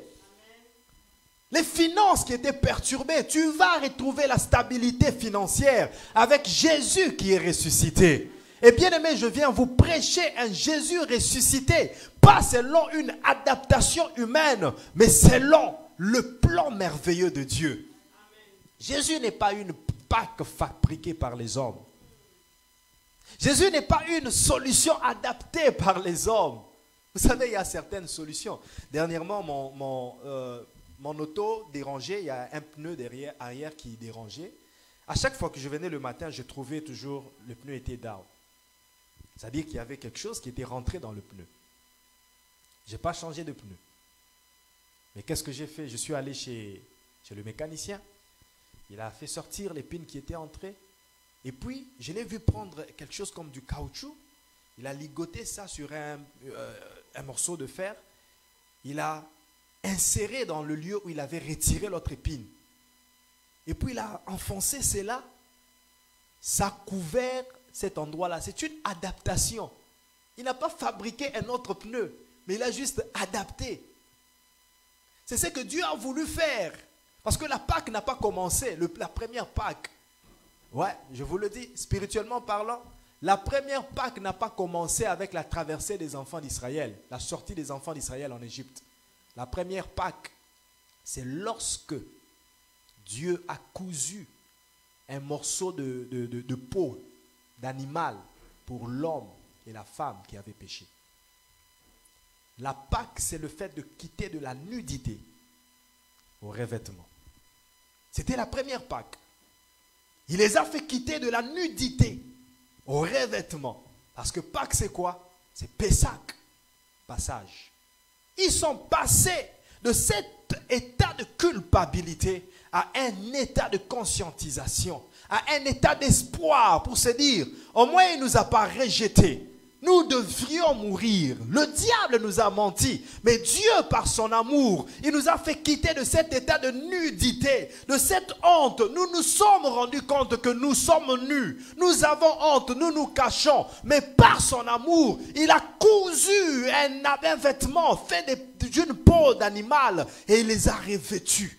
Les finances qui étaient perturbées, tu vas retrouver la stabilité financière avec Jésus qui est ressuscité. Et bien aimé, je viens vous prêcher un Jésus ressuscité, pas selon une adaptation humaine, mais selon le plan merveilleux de Dieu. Jésus n'est pas une Pâque fabriquée par les hommes. Jésus n'est pas une solution adaptée par les hommes. Vous savez, il y a certaines solutions. Dernièrement, mon auto dérangeait, il y a un pneu arrière qui dérangeait. À chaque fois que je venais le matin, je trouvais toujours le pneu était down. C'est-à-dire qu'il y avait quelque chose qui était rentré dans le pneu. Je n'ai pas changé de pneu. Mais qu'est-ce que j'ai fait? Je suis allé chez le mécanicien. Il a fait sortir l'épine qui était entrée. Et puis, je l'ai vu prendre quelque chose comme du caoutchouc. Il a ligoté ça sur un morceau de fer. Il a inséré dans le lieu où il avait retiré l'autre épine. Et puis, il a enfoncé cela. Ça a couvert cet endroit-là. C'est une adaptation. Il n'a pas fabriqué un autre pneu, mais il a juste adapté. C'est ce que Dieu a voulu faire. Parce que la Pâque n'a pas commencé, la première Pâque. Ouais, je vous le dis, spirituellement parlant, la première Pâque n'a pas commencé avec la traversée des enfants d'Israël, la sortie des enfants d'Israël en Égypte. La première Pâque, c'est lorsque Dieu a cousu un morceau de peau d'animal pour l'homme et la femme qui avaient péché. La Pâque, c'est le fait de quitter de la nudité au revêtement. C'était la première Pâque. Il les a fait quitter de la nudité au revêtement. Parce que Pâque, c'est quoi? C'est Pessah, passage. Ils sont passés de cet état de culpabilité à un état de conscientisation, à un état d'espoir pour se dire, au moins il ne nous a pas rejetés. Nous devrions mourir. Le diable nous a menti. Mais Dieu, par son amour, il nous a fait quitter de cet état de nudité, de cette honte. Nous nous sommes rendus compte que nous sommes nus. Nous avons honte, nous nous cachons. Mais par son amour, il a cousu un vêtement fait d'une peau d'animal et il les a revêtus.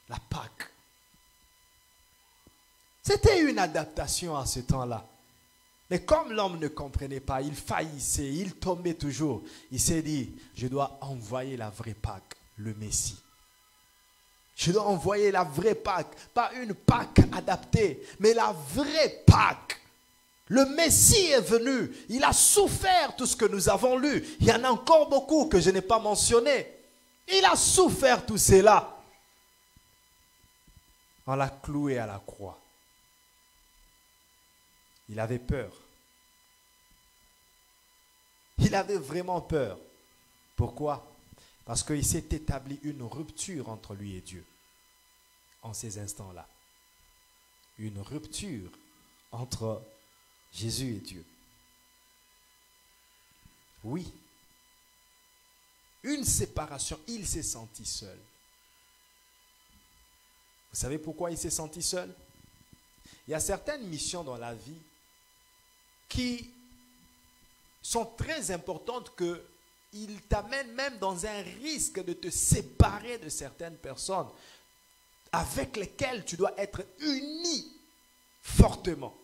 La Pâque. C'était une adaptation à ce temps-là. Mais comme l'homme ne comprenait pas, il faillissait, il tombait toujours. Il s'est dit, je dois envoyer la vraie Pâque, le Messie. Je dois envoyer la vraie Pâque, pas une Pâque adaptée, mais la vraie Pâque. Le Messie est venu, il a souffert tout ce que nous avons lu. Il y en a encore beaucoup que je n'ai pas mentionné. Il a souffert tout cela. On l'a cloué à la croix. Il avait peur. Il avait vraiment peur. Pourquoi? Parce qu'il s'est établi une rupture entre lui et Dieu. En ces instants-là. Une rupture entre Jésus et Dieu. Oui. Une séparation. Il s'est senti seul. Vous savez pourquoi il s'est senti seul? Il y a certaines missions dans la vie qui sont très importantes qu'ils t'amènent même dans un risque de te séparer de certaines personnes avec lesquelles tu dois être uni fortement.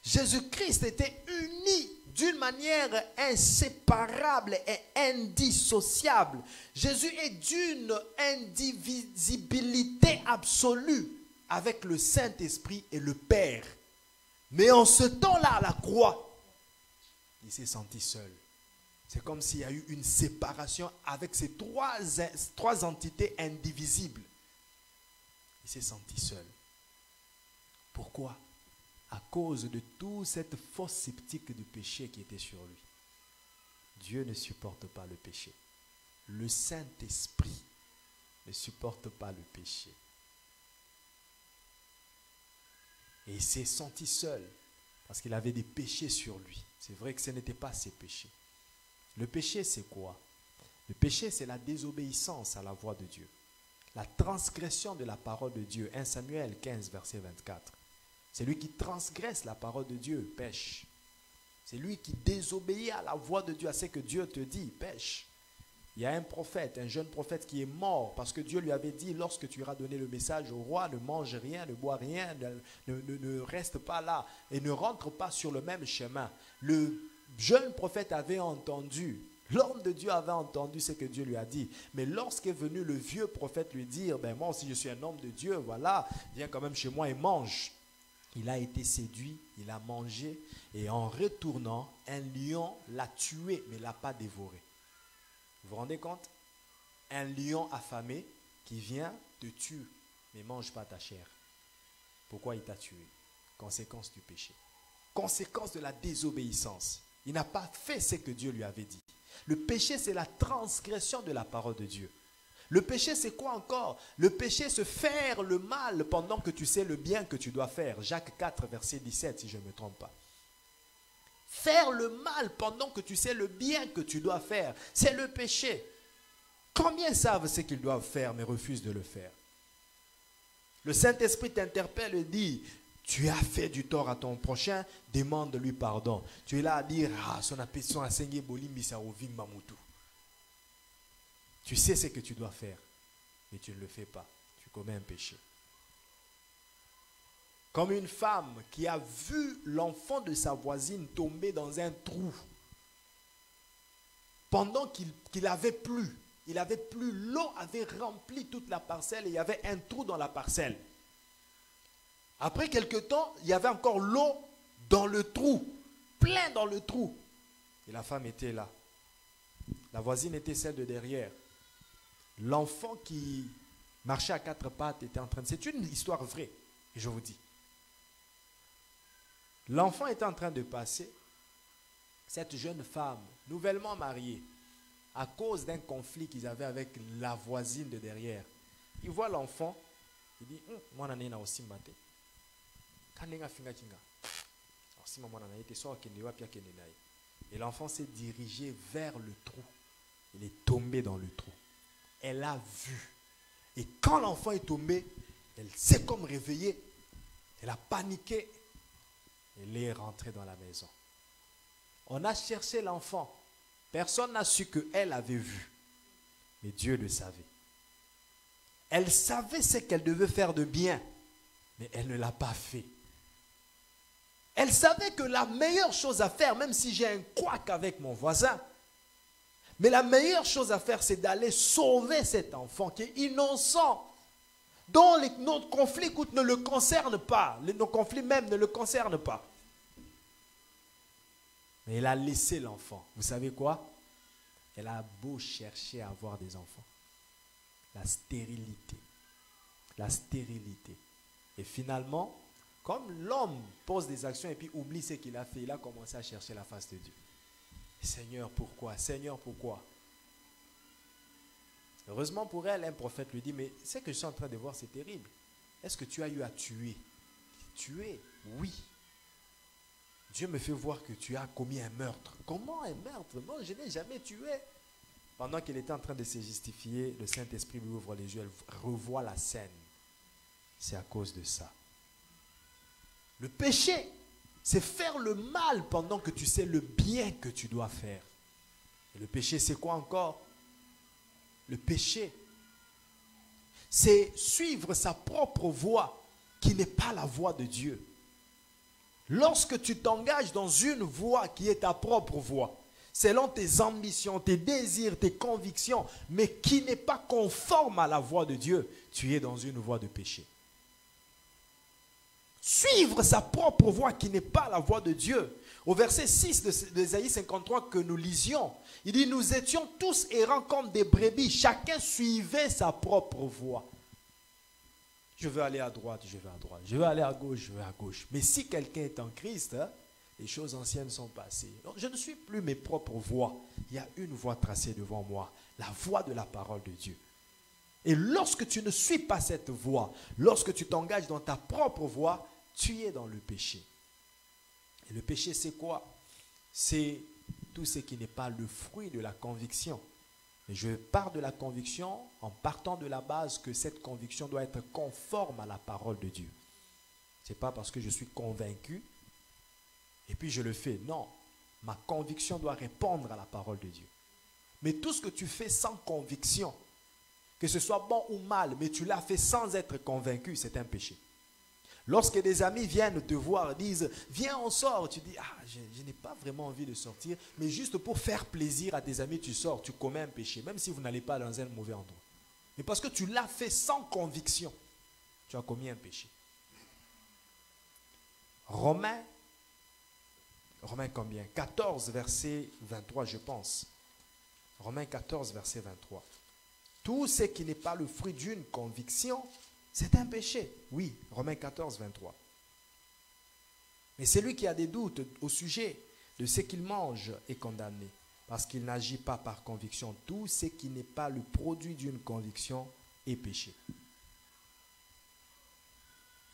Jésus-Christ était uni d'une manière inséparable et indissociable. Jésus est d'une indivisibilité absolue avec le Saint-Esprit et le Père. Mais en ce temps-là, à la croix, il s'est senti seul. C'est comme s'il y a eu une séparation avec ces trois entités indivisibles. Il s'est senti seul. Pourquoi? À cause de toute cette fosse sceptique du péché qui était sur lui. Dieu ne supporte pas le péché. Le Saint-Esprit ne supporte pas le péché. Et il s'est senti seul parce qu'il avait des péchés sur lui. C'est vrai que ce n'était pas ses péchés. Le péché, c'est quoi? Le péché, c'est la désobéissance à la voix de Dieu. La transgression de la parole de Dieu. 1 Samuel 15, verset 24. C'est lui qui transgresse la parole de Dieu, pêche. C'est lui qui désobéit à la voix de Dieu, à ce que Dieu te dit, pêche. Il y a un prophète, un jeune prophète qui est mort parce que Dieu lui avait dit, lorsque tu iras donner le message au roi, ne mange rien, ne bois rien, ne reste pas là et ne rentre pas sur le même chemin. Le jeune prophète avait entendu, l'homme de Dieu avait entendu ce que Dieu lui a dit. Mais lorsqu'est venu le vieux prophète lui dire, ben moi aussi je suis un homme de Dieu, voilà, viens quand même chez moi et mange. Il a été séduit, il a mangé et en retournant, un lion l'a tué mais ne l'a pas dévoré. Vous vous rendez compte? Un lion affamé qui vient te tue, mais ne mange pas ta chair. Pourquoi il t'a tué? Conséquence du péché. Conséquence de la désobéissance. Il n'a pas fait ce que Dieu lui avait dit. Le péché, c'est la transgression de la parole de Dieu. Le péché, c'est quoi encore? Le péché, c'est faire le mal pendant que tu sais le bien que tu dois faire. Jacques 4, verset 17, si je ne me trompe pas. Faire le mal pendant que tu sais le bien que tu dois faire, c'est le péché. Combien savent ce qu'ils doivent faire mais refusent de le faire? Le Saint-Esprit t'interpelle et dit, tu as fait du tort à ton prochain, demande-lui pardon. Tu es là à dire, son appétit a saigné bolimbi sa ovim mamoutou. Tu sais ce que tu dois faire, mais tu ne le fais pas. Tu commets un péché. Comme une femme qui a vu l'enfant de sa voisine tomber dans un trou pendant qu'il avait plu. Il avait plu, l'eau avait rempli toute la parcelle et il y avait un trou dans la parcelle. Après quelque temps, il y avait encore l'eau dans le trou, plein dans le trou. Et la femme était là. La voisine était celle de derrière. L'enfant qui marchait à quatre pattes était en train de... C'est une histoire vraie, et je vous dis. L'enfant était en train de passer. Cette jeune femme, nouvellement mariée, à cause d'un conflit qu'ils avaient avec la voisine de derrière, il voit l'enfant, il dit, moi, je aussi maté. Et l'enfant s'est dirigé vers le trou. Il est tombé dans le trou. Elle a vu. Et quand l'enfant est tombé, elle s'est comme réveillée. Elle a paniqué. Elle est rentrée dans la maison. On a cherché l'enfant. Personne n'a su qu'elle avait vu. Mais Dieu le savait. Elle savait ce qu'elle devait faire de bien. Mais elle ne l'a pas fait. Elle savait que la meilleure chose à faire, même si j'ai un couac avec mon voisin, mais la meilleure chose à faire, c'est d'aller sauver cet enfant qui est innocent, dont nos conflits ne le concernent pas. Nos conflits même ne le concernent pas. Mais elle a laissé l'enfant. Vous savez quoi? Elle a beau chercher à avoir des enfants. La stérilité. La stérilité. Et finalement, comme l'homme pose des actions et puis oublie ce qu'il a fait, il a commencé à chercher la face de Dieu. Seigneur, pourquoi? Seigneur, pourquoi? Heureusement pour elle, un prophète lui dit, mais ce que je suis en train de voir, c'est terrible. Est-ce que tu as eu à tuer? Tuer? Oui. Dieu me fait voir que tu as commis un meurtre. Comment un meurtre? Non, je n'ai jamais tué. Pendant qu'il était en train de se justifier, le Saint-Esprit lui ouvre les yeux, elle revoit la scène. C'est à cause de ça. Le péché, c'est faire le mal pendant que tu sais le bien que tu dois faire. Et le péché, c'est quoi encore? Le péché, c'est suivre sa propre voie qui n'est pas la voie de Dieu. Lorsque tu t'engages dans une voie qui est ta propre voie, selon tes ambitions, tes désirs, tes convictions, mais qui n'est pas conforme à la voie de Dieu, tu es dans une voie de péché. Suivre sa propre voie qui n'est pas la voie de Dieu. Au verset 6 d'Ésaïe 53 que nous lisions, il dit, nous étions tous errants comme des brebis, chacun suivait sa propre voie. Je veux aller à droite, je vais à droite. Je veux aller à gauche, je vais à gauche. Mais si quelqu'un est en Christ, les choses anciennes sont passées. Donc, je ne suis plus mes propres voies. Il y a une voie tracée devant moi, la voie de la parole de Dieu. Et lorsque tu ne suis pas cette voie, lorsque tu t'engages dans ta propre voie, tu es dans le péché. Et le péché, c'est quoi? C'est tout ce qui n'est pas le fruit de la conviction. Et je pars de la conviction en partant de la base que cette conviction doit être conforme à la parole de Dieu. Ce n'est pas parce que je suis convaincu et puis je le fais. Non, ma conviction doit répondre à la parole de Dieu. Mais tout ce que tu fais sans conviction, que ce soit bon ou mal, mais tu l'as fait sans être convaincu, c'est un péché. Lorsque des amis viennent te voir, disent « Viens, on sort », tu dis « Ah, je n'ai pas vraiment envie de sortir », mais juste pour faire plaisir à tes amis, tu sors, tu commets un péché, même si vous n'allez pas dans un mauvais endroit. Mais parce que tu l'as fait sans conviction, tu as commis un péché. Romains combien? 14, verset 23, je pense. Romains 14, verset 23. Tout ce qui n'est pas le fruit d'une conviction, c'est un péché. Oui, Romains 14, 23. Mais celui qui a des doutes au sujet de ce qu'il mange est condamné. parce qu'il n'agit pas par conviction. Tout ce qui n'est pas le produit d'une conviction est péché.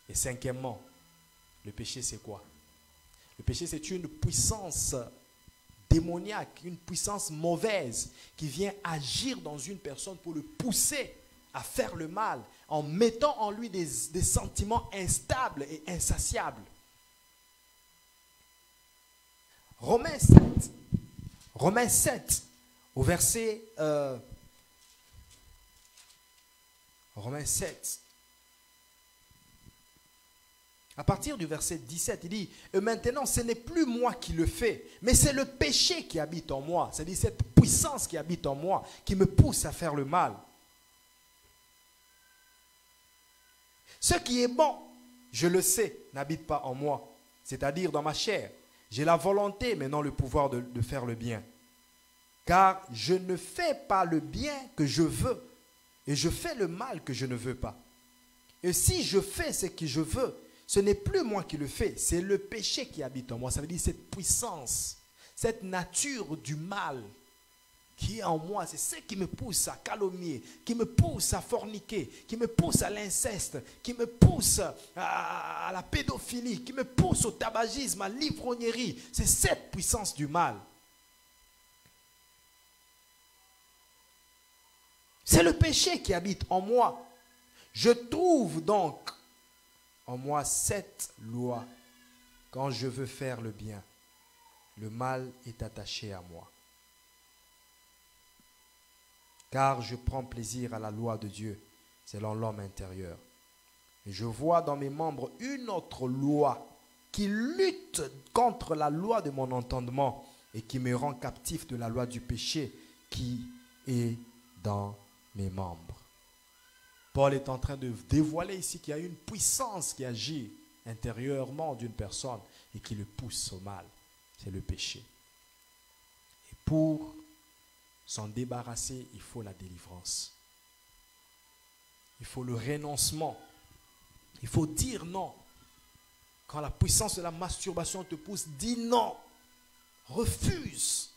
Et cinquièmement, le péché c'est quoi? Le péché c'est une puissance démoniaque, une puissance mauvaise qui vient agir dans une personne pour le pousser à faire le mal en mettant en lui des sentiments instables et insatiables. Romains 7, au verset Romains 7, à partir du verset 17, il dit « Et maintenant, ce n'est plus moi qui le fais, mais c'est le péché qui habite en moi. » C'est-à-dire cette puissance qui habite en moi, qui me pousse à faire le mal. Ce qui est bon, je le sais, n'habite pas en moi, c'est-à-dire dans ma chair. J'ai la volonté, mais non le pouvoir de faire le bien. Car je ne fais pas le bien que je veux, et je fais le mal que je ne veux pas. Et si je fais ce que je veux, ce n'est plus moi qui le fais, c'est le péché qui habite en moi. Ça veut dire cette puissance, cette nature du mal qui est en moi. C'est ce qui me pousse à calomnier, qui me pousse à forniquer, qui me pousse à l'inceste, qui me pousse à la pédophilie, qui me pousse au tabagisme, à l'ivrognerie. C'est cette puissance du mal. C'est le péché qui habite en moi. Je trouve donc en moi cette loi. Quand je veux faire le bien, le mal est attaché à moi. Car je prends plaisir à la loi de Dieu, selon l'homme intérieur. Et je vois dans mes membres une autre loi qui lutte contre la loi de mon entendement et qui me rend captif de la loi du péché qui est dans mes membres. Paul est en train de dévoiler ici qu'il y a une puissance qui agit intérieurement d'une personne et qui le pousse au mal. C'est le péché. Et pour s'en débarrasser, il faut la délivrance. Il faut le renoncement. Il faut dire non. Quand la puissance de la masturbation te pousse, dis non. Refuse.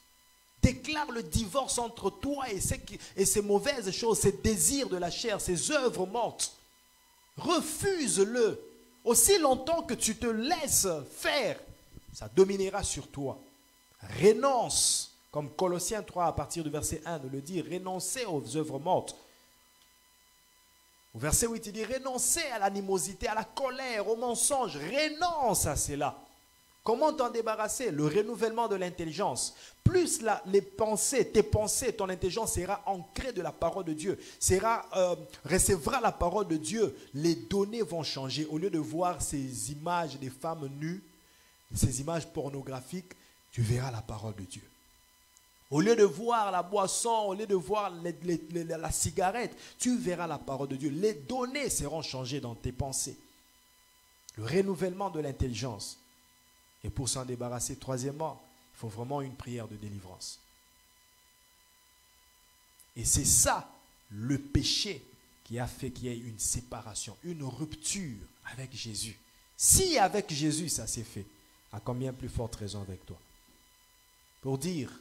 Déclare le divorce entre toi et ces mauvaises choses, ces désirs de la chair, ces œuvres mortes. Refuse-le. Aussi longtemps que tu te laisses faire, ça dominera sur toi. Renonce, comme Colossiens 3 à partir du verset 1 nous le dit, renoncez aux œuvres mortes. Au verset 8, il dit, renoncez à l'animosité, à la colère, au mensonge, renonce à cela. Comment t'en débarrasser? Le renouvellement de l'intelligence. Plus les pensées, tes pensées, ton intelligence sera ancrée de la parole de Dieu, recevra la parole de Dieu, les données vont changer. Au lieu de voir ces images des femmes nues, ces images pornographiques, tu verras la parole de Dieu. Au lieu de voir la boisson, au lieu de voir la cigarette, tu verras la parole de Dieu. Les données seront changées dans tes pensées. Le renouvellement de l'intelligence. Et pour s'en débarrasser, troisièmement, il faut vraiment une prière de délivrance. Et c'est ça, le péché, qui a fait qu'il y ait une séparation, une rupture avec Jésus. Si avec Jésus, ça s'est fait, à combien plus forte raison avec toi? Pour dire,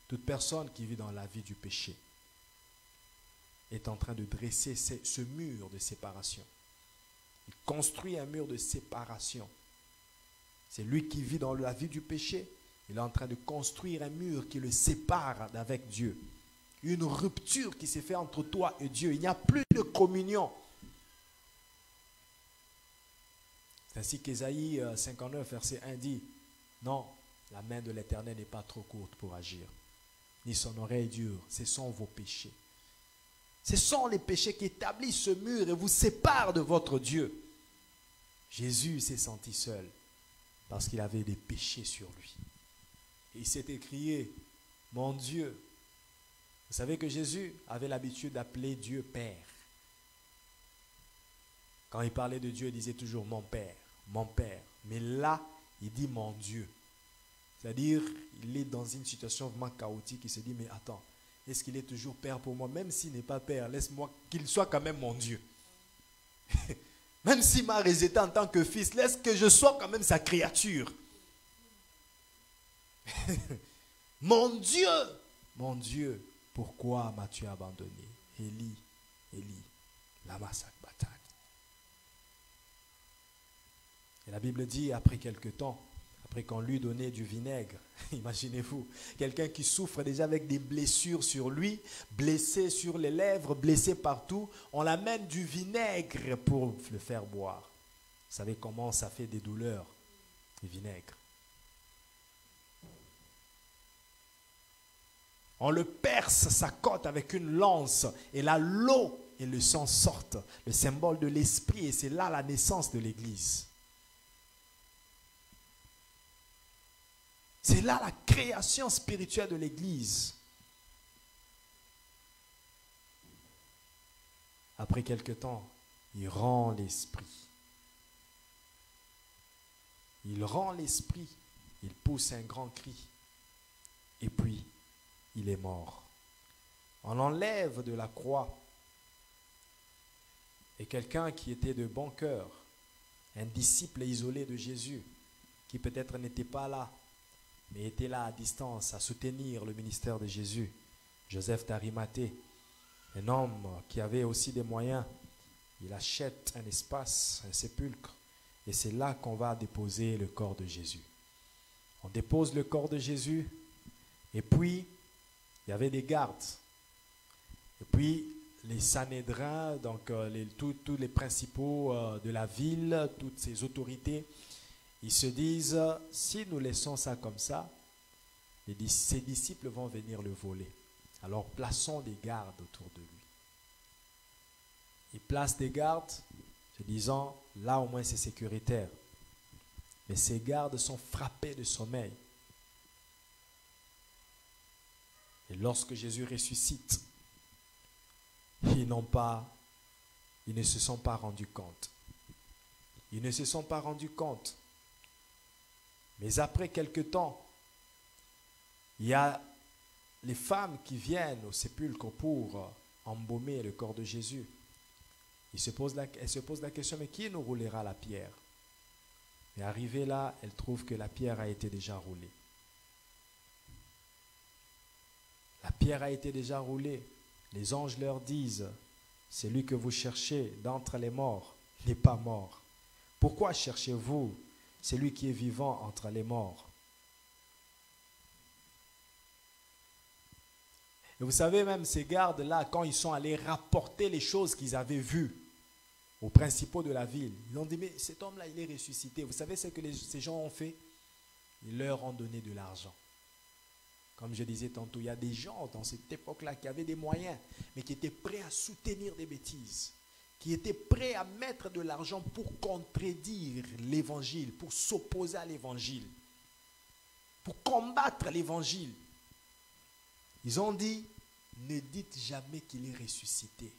toute personne qui vit dans la vie du péché est en train de dresser ce mur de séparation. Il construit un mur de séparation. C'est lui qui vit dans la vie du péché. Il est en train de construire un mur qui le sépare d'avec Dieu. Une rupture qui s'est faite entre toi et Dieu. Il n'y a plus de communion. C'est ainsi qu'Ésaïe 59, verset 1 dit, non, la main de l'Éternel n'est pas trop courte pour agir, ni son oreille dure. Ce sont vos péchés. Ce sont les péchés qui établissent ce mur et vous séparent de votre Dieu. Jésus s'est senti seul parce qu'il avait des péchés sur lui. Et il s'est écrié, mon Dieu. Vous savez que Jésus avait l'habitude d'appeler Dieu Père. Quand il parlait de Dieu, il disait toujours mon Père, mon Père. Mais là, il dit mon Dieu. C'est-à-dire, il est dans une situation vraiment chaotique. Il se dit, mais attends, est-ce qu'il est toujours Père pour moi? Même s'il n'est pas Père, laisse-moi qu'il soit quand même mon Dieu. Même s'il m'a rejeté en tant que fils, laisse que je sois quand même sa créature. mon Dieu, pourquoi m'as-tu abandonné? Élie, Élie, lama sabachthani. Et la Bible dit, après quelque temps, après qu'on lui donnait du vinaigre, imaginez-vous, quelqu'un qui souffre déjà avec des blessures sur lui, blessé sur les lèvres, blessé partout, on l'amène du vinaigre pour le faire boire. Vous savez comment ça fait des douleurs, le vinaigre. On le perce sa côte avec une lance et là l'eau et le sang sortent, le symbole de l'esprit, et c'est là la naissance de l'Église. C'est là la création spirituelle de l'Église. Après quelque temps, il rend l'esprit. Il rend l'esprit, il pousse un grand cri, et puis il est mort. On l'enlève de la croix. Et quelqu'un qui était de bon cœur, un disciple isolé de Jésus, qui peut-être n'était pas là, mais était là à distance, à soutenir le ministère de Jésus, Joseph d'Arimathée, un homme qui avait aussi des moyens, il achète un espace, un sépulcre, et c'est là qu'on va déposer le corps de Jésus. On dépose le corps de Jésus, et puis il y avait des gardes. Et puis les Sanhédrins, donc tous les principaux de la ville, toutes ces autorités, ils se disent, si nous laissons ça comme ça, ses disciples vont venir le voler. Alors plaçons des gardes autour de lui. Ils placent des gardes, se disant, là au moins c'est sécuritaire. Mais ces gardes sont frappés de sommeil. Et lorsque Jésus ressuscite, ils ne se sont pas rendus compte. Ils ne se sont pas rendus compte. Mais après quelque temps, il y a les femmes qui viennent au sépulcre pour embaumer le corps de Jésus. Elles se posent la question, mais qui nous roulera la pierre? Et arrivée là, elles trouvent que la pierre a été déjà roulée. La pierre a été déjà roulée. Les anges leur disent, celui que vous cherchez d'entre les morts n'est pas mort. Pourquoi cherchez-vous celui qui est vivant entre les morts? Et vous savez, même ces gardes-là, quand ils sont allés rapporter les choses qu'ils avaient vues aux principaux de la ville, ils ont dit, mais cet homme-là, il est ressuscité. Vous savez ce que ces gens ont fait? Ils leur ont donné de l'argent. Comme je disais tantôt, il y a des gens dans cette époque-là qui avaient des moyens, mais qui étaient prêts à soutenir des bêtises, qui étaient prêts à mettre de l'argent pour contredire l'évangile, pour s'opposer à l'évangile, pour combattre l'évangile. Ils ont dit, ne dites jamais qu'il est ressuscité.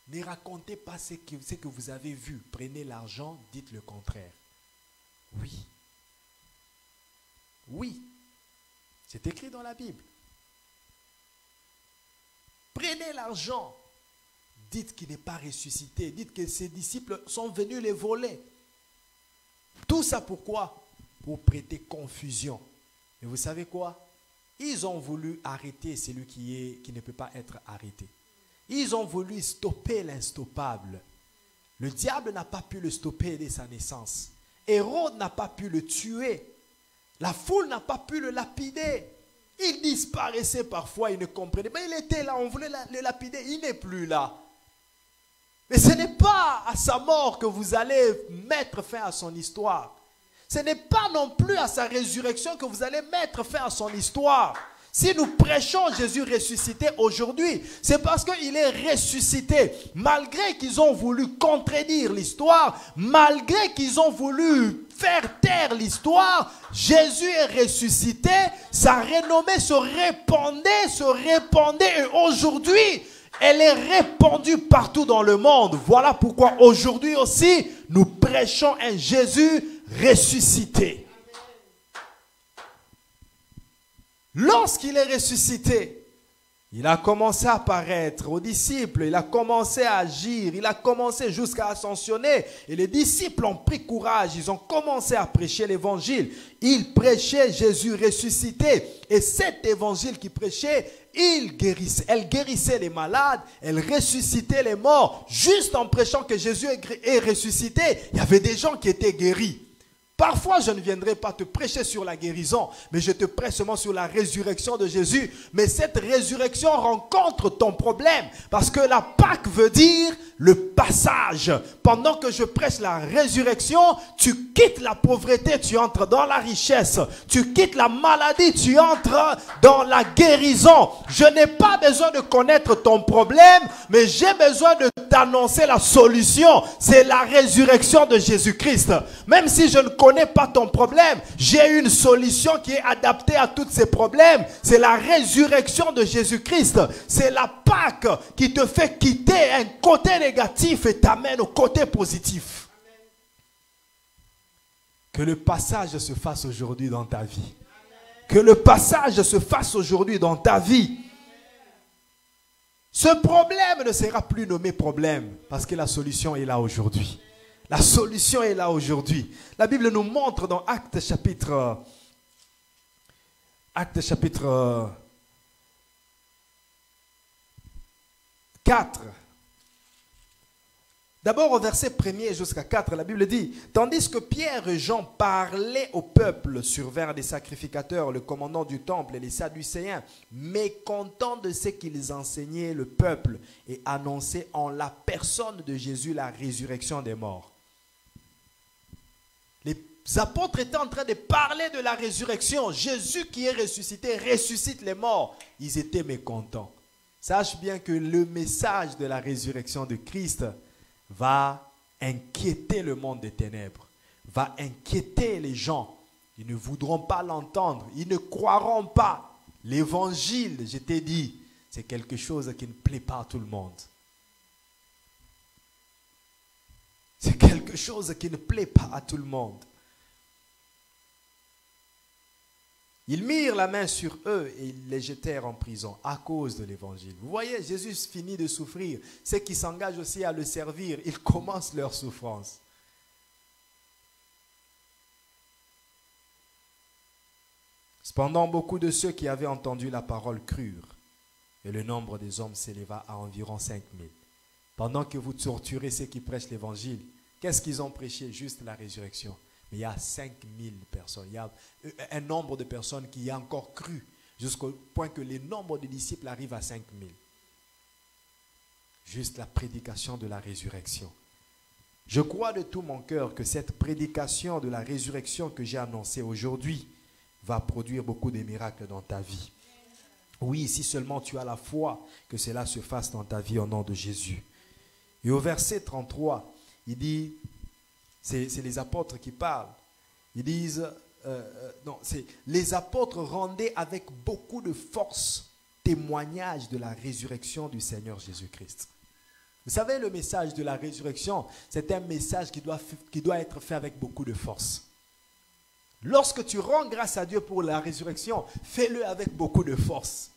Ne racontez pas ce que vous avez vu. Prenez l'argent, dites le contraire. Oui. Oui. C'est écrit dans la Bible. Prenez l'argent. Dites qu'il n'est pas ressuscité. Dites que ses disciples sont venus les voler. Tout ça pourquoi? Pour prêter confusion. Et vous savez quoi? Ils ont voulu arrêter celui qui ne peut pas être arrêté. Ils ont voulu stopper l'instoppable. Le diable n'a pas pu le stopper dès sa naissance. Hérode n'a pas pu le tuer. La foule n'a pas pu le lapider. Il disparaissait parfois, il ne comprenait pas. Il était là, on voulait le lapider, il n'est plus là. Mais ce n'est pas à sa mort que vous allez mettre fin à son histoire. Ce n'est pas non plus à sa résurrection que vous allez mettre fin à son histoire. Si nous prêchons Jésus ressuscité aujourd'hui, c'est parce qu'il est ressuscité. Malgré qu'ils ont voulu contredire l'histoire, malgré qu'ils ont voulu faire taire l'histoire, Jésus est ressuscité, sa renommée se répandait et aujourd'hui, elle est répandue partout dans le monde. Voilà pourquoi aujourd'hui aussi, nous prêchons un Jésus ressuscité. Lorsqu'il est ressuscité, Il a commencé à apparaître aux disciples, il a commencé à agir, il a commencé jusqu'à ascensionner. Et les disciples ont pris courage, ils ont commencé à prêcher l'évangile. Ils prêchaient Jésus ressuscité. Et cet évangile qu'ils prêchaient, elle guérissait les malades, elle ressuscitait les morts. Juste en prêchant que Jésus est ressuscité, il y avait des gens qui étaient guéris. Parfois, je ne viendrai pas te prêcher sur la guérison, mais je te prêche seulement sur la résurrection de Jésus. Mais cette résurrection rencontre ton problème, parce que la Pâque veut dire le passage. Pendant que je prêche la résurrection, tu quittes la pauvreté, tu entres dans la richesse. Tu quittes la maladie, tu entres dans la guérison. Je n'ai pas besoin de connaître ton problème, mais j'ai besoin de t'annoncer la solution. C'est la résurrection de Jésus-Christ. Même si je ne connais pas ton problème, j'ai une solution qui est adaptée à tous ces problèmes. C'est la résurrection de Jésus-Christ. C'est la Pâque qui te fait quitter un côté négatif et t'amène au côté positif. Que le passage se fasse aujourd'hui dans ta vie. Que le passage se fasse aujourd'hui dans ta vie. Ce problème ne sera plus nommé problème parce que la solution est là aujourd'hui. La solution est là aujourd'hui. La Bible nous montre dans Actes chapitre 4. D'abord au verset 1er jusqu'à 4, la Bible dit « Tandis que Pierre et Jean parlaient au peuple, survinrent des sacrificateurs, le commandant du temple et les Sadducéens, mécontents de ce qu'ils enseignaient le peuple et annonçaient en la personne de Jésus la résurrection des morts. » Les apôtres étaient en train de parler de la résurrection. Jésus qui est ressuscité ressuscite les morts. Ils étaient mécontents. Sache bien que le message de la résurrection de Christ va inquiéter le monde des ténèbres, va inquiéter les gens. Ils ne voudront pas l'entendre, ils ne croiront pas. L'évangile, je t'ai dit, c'est quelque chose qui ne plaît pas à tout le monde. C'est quelque chose qui ne plaît pas à tout le monde. Ils mirent la main sur eux et ils les jetèrent en prison à cause de l'évangile. Vous voyez, Jésus finit de souffrir. Ceux qui s'engagent aussi à le servir, ils commencent leur souffrance. Cependant, beaucoup de ceux qui avaient entendu la parole crurent, et le nombre des hommes s'éleva à environ 5000. Pendant que vous torturez ceux qui prêchent l'évangile, qu'est-ce qu'ils ont prêché? Juste la résurrection. Mais il y a 5000 personnes. Il y a un nombre de personnes qui a encore cru, jusqu'au point que le nombre de disciples arrive à 5000. Juste la prédication de la résurrection. Je crois de tout mon cœur que cette prédication de la résurrection que j'ai annoncée aujourd'hui va produire beaucoup de miracles dans ta vie. Oui, si seulement tu as la foi, que cela se fasse dans ta vie au nom de Jésus. Et au verset 33, il dit, c'est les apôtres qui parlent. Ils disent, les apôtres rendaient avec beaucoup de force témoignage de la résurrection du Seigneur Jésus-Christ. Vous savez, le message de la résurrection, c'est un message qui doit être fait avec beaucoup de force. Lorsque tu rends grâce à Dieu pour la résurrection, fais-le avec beaucoup de force.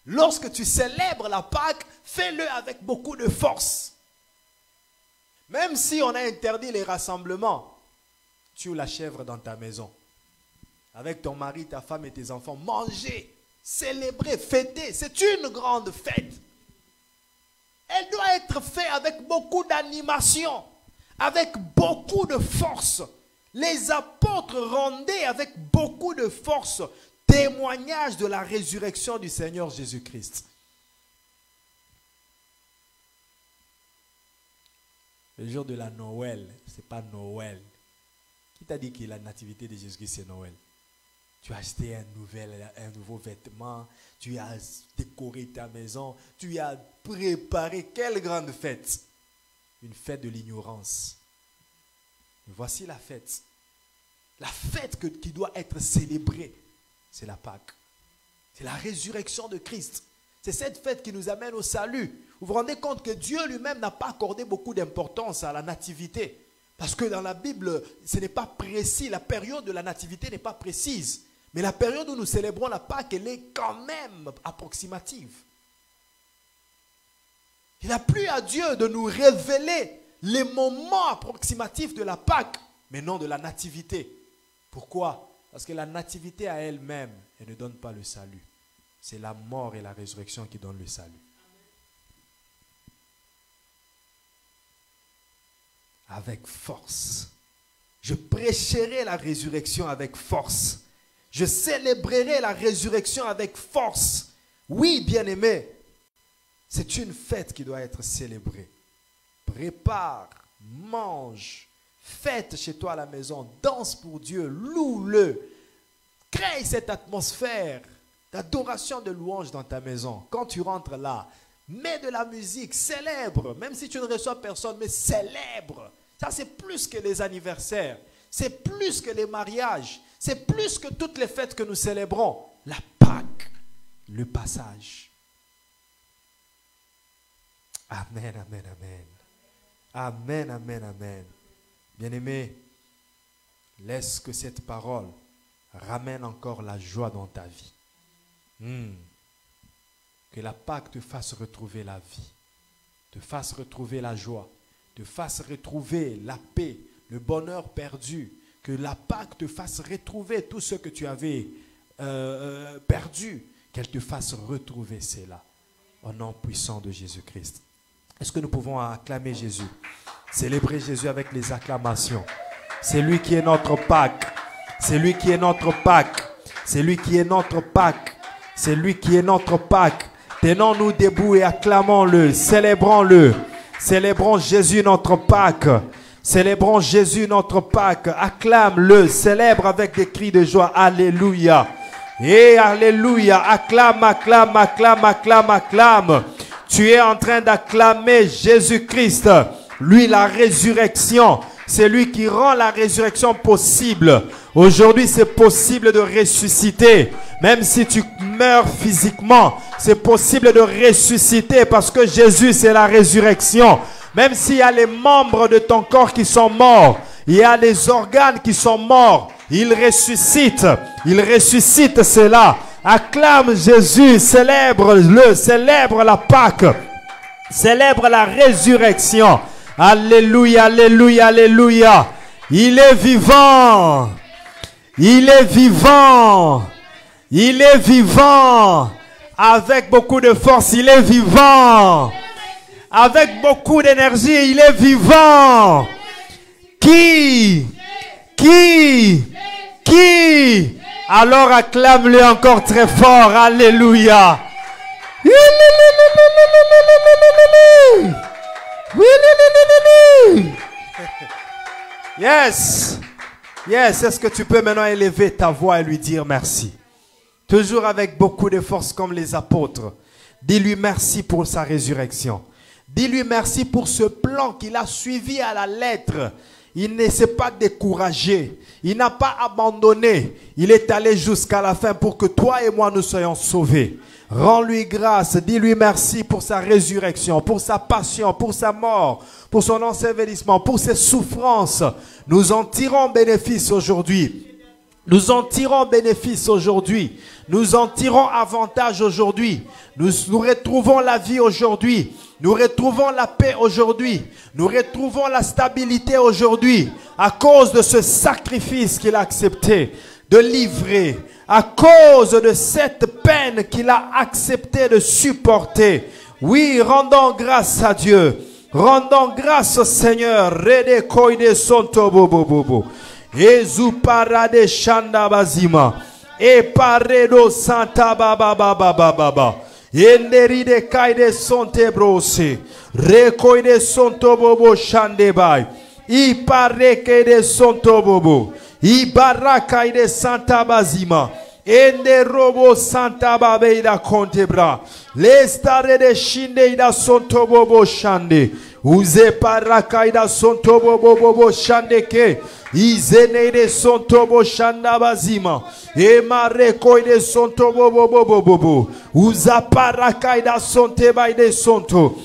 Lorsque tu célèbres la Pâque, fais-le avec beaucoup de force. Même si on a interdit les rassemblements, tue la chèvre dans ta maison. Avec ton mari, ta femme et tes enfants, mangez, célébrez, fêtez. C'est une grande fête. Elle doit être faite avec beaucoup d'animation, avec beaucoup de force. Les apôtres rendaient avec beaucoup de force témoignage de la résurrection du Seigneur Jésus-Christ. Le jour de la Noël, ce n'est pas Noël. Qui t'a dit que la nativité de Jésus-Christ, c'est Noël? Tu as acheté un nouveau vêtement, tu as décoré ta maison, tu as préparé. Quelle grande fête! Une fête de l'ignorance. Voici la fête. La fête qui doit être célébrée, c'est la Pâque. C'est la résurrection de Christ. C'est cette fête qui nous amène au salut. Vous vous rendez compte que Dieu lui-même n'a pas accordé beaucoup d'importance à la nativité. Parce que dans la Bible, ce n'est pas précis. La période de la nativité n'est pas précise. Mais la période où nous célébrons la Pâque, elle est quand même approximative. Il n'a plus à Dieu de nous révéler les moments approximatifs de la Pâque, mais non de la nativité. Pourquoi? Parce que la nativité à elle-même, elle ne donne pas le salut. C'est la mort et la résurrection qui donnent le salut. Avec force. Je prêcherai la résurrection avec force. Je célébrerai la résurrection avec force. Oui, bien-aimé, c'est une fête qui doit être célébrée. Prépare, mange, fête chez toi à la maison, danse pour Dieu, loue-le. Crée cette atmosphère d'adoration, de louange dans ta maison. Quand tu rentres là, mets de la musique, célèbre. Même si tu ne reçois personne, mais célèbre. Ça, c'est plus que les anniversaires. C'est plus que les mariages. C'est plus que toutes les fêtes que nous célébrons. La Pâque, le passage. Amen, amen, amen. Amen, amen, amen. Bien-aimé, laisse que cette parole ramène encore la joie dans ta vie. Que la Pâque te fasse retrouver la vie, te fasse retrouver la joie, te fasse retrouver la paix, le bonheur perdu. Que la Pâque te fasse retrouver tout ce que tu avais perdu. Qu'elle te fasse retrouver cela. Au nom puissant de Jésus-Christ. Est-ce que nous pouvons acclamer Jésus? Célébrer Jésus avec les acclamations. C'est lui qui est notre Pâque. C'est lui qui est notre Pâque. C'est lui qui est notre Pâque. C'est lui qui est notre Pâque. Tenons-nous debout et acclamons-le. Célébrons-le. Célébrons Jésus notre Pâque. Célébrons Jésus notre Pâque. Acclame-le. Célèbre avec des cris de joie. Alléluia. Et alléluia. Acclame, acclame, acclame, acclame, acclame. Tu es en train d'acclamer Jésus-Christ. Lui, la résurrection. C'est lui qui rend la résurrection possible. Aujourd'hui, c'est possible de ressusciter. Même si tu meurs physiquement, c'est possible de ressusciter parce que Jésus, c'est la résurrection. Même s'il y a les membres de ton corps qui sont morts, il y a les organes qui sont morts, il ressuscite. Il ressuscite cela. Acclame Jésus, célèbre-le, célèbre la Pâque, célèbre la résurrection. Alléluia, alléluia, alléluia. Il est vivant. Il est vivant. Il est vivant. Avec beaucoup de force, il est vivant. Avec beaucoup d'énergie, il est vivant. Qui? Alors acclame-le encore très fort. Alléluia. Yes. Yes. Est-ce que tu peux maintenant élever ta voix et lui dire merci? Toujours avec beaucoup de force comme les apôtres. Dis-lui merci pour sa résurrection. Dis-lui merci pour ce plan qu'il a suivi à la lettre. Il ne s'est pas découragé. Il n'a pas abandonné. Il est allé jusqu'à la fin pour que toi et moi nous soyons sauvés. Rends-lui grâce. Dis-lui merci pour sa résurrection, pour sa passion, pour sa mort, pour son ensevelissement, pour ses souffrances. Nous en tirons bénéfice aujourd'hui. Nous en tirons bénéfice aujourd'hui. Nous en tirons avantage aujourd'hui. Nous retrouvons la vie aujourd'hui. Nous retrouvons la paix aujourd'hui. Nous retrouvons la stabilité aujourd'hui. À cause de ce sacrifice qu'il a accepté de livrer. À cause de cette peine qu'il a accepté de supporter. Oui, rendons grâce à Dieu. Rendons grâce au Seigneur. Rede koide sonto bobo. Ezu parade shanda bazima. E paredo santa baba baba baba. Yenderide kaide sonte brose. Rekoide sonto bobo shande bay. I pareke de sonto bobo. I barakaide santa bazima. Ende robo santa babeida contebra. L'estare de shinde ida sonto bobo shande. Uze parakaida sonto bobo shande ke. Izeneide sonto bo shanda bazima. E marekoide sonto bobo. Uza parakaida sonte baide sonto.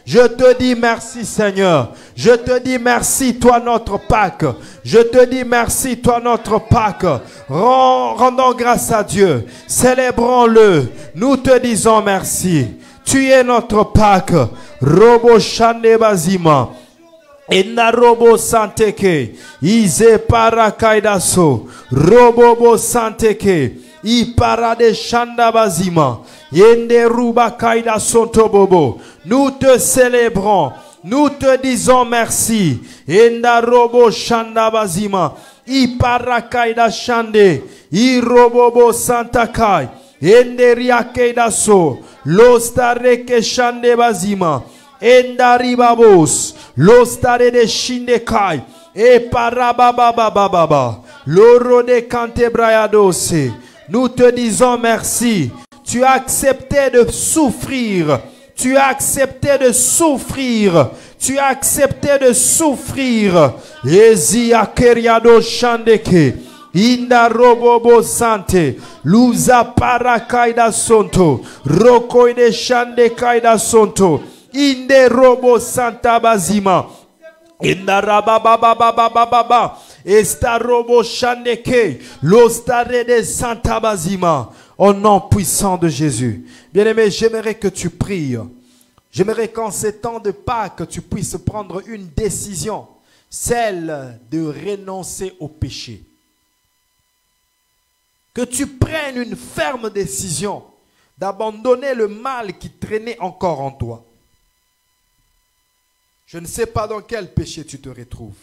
Je te dis merci Seigneur. Je te dis merci toi notre Pâques. Je te dis merci toi notre Pâques. Rendons grâce à Dieu. Célébrons-le. Nous te disons merci. Tu es notre Pâques. Robo Shande Bazima. Enda robo santeke. Ize parakaidaso. Robobo santeke. I parade Shanda Bazima. Yende ruba kaida sonto bobo. Nous te célébrons. Nous te disons merci. Enda robo Shanda Bazima. I parakaida shande. I robobo santakai. Ende riakeida so. Lostareke shande bazima. Enda ribabos. Lostare de shindekai. E parabababababa. Loro de cantebrayadose. Nous te disons merci. Tu as accepté de souffrir. Tu as accepté de souffrir. Tu as accepté de souffrir. Ezi akeriado shandeke. Inda robobo sante. Luza para kaida sonto. Rokoide shande kaida sonto. Inde robo santa bazima. Inda rababababababa. Esta robo shandeke. L'ostare de santa bazima. Au nom puissant de Jésus. Bien-aimé, j'aimerais que tu pries. J'aimerais qu'en ces temps de Pâques, tu puisses prendre une décision. Celle de renoncer au péché. Que tu prennes une ferme décision d'abandonner le mal qui traînait encore en toi. Je ne sais pas dans quel péché tu te retrouves.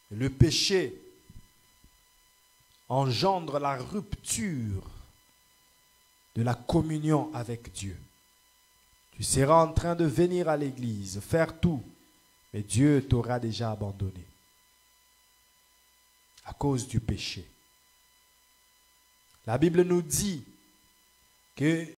Le péché engendre la rupture de la communion avec Dieu. Tu seras en train de venir à l'église, faire tout, mais Dieu t'aura déjà abandonné à cause du péché. La Bible nous dit que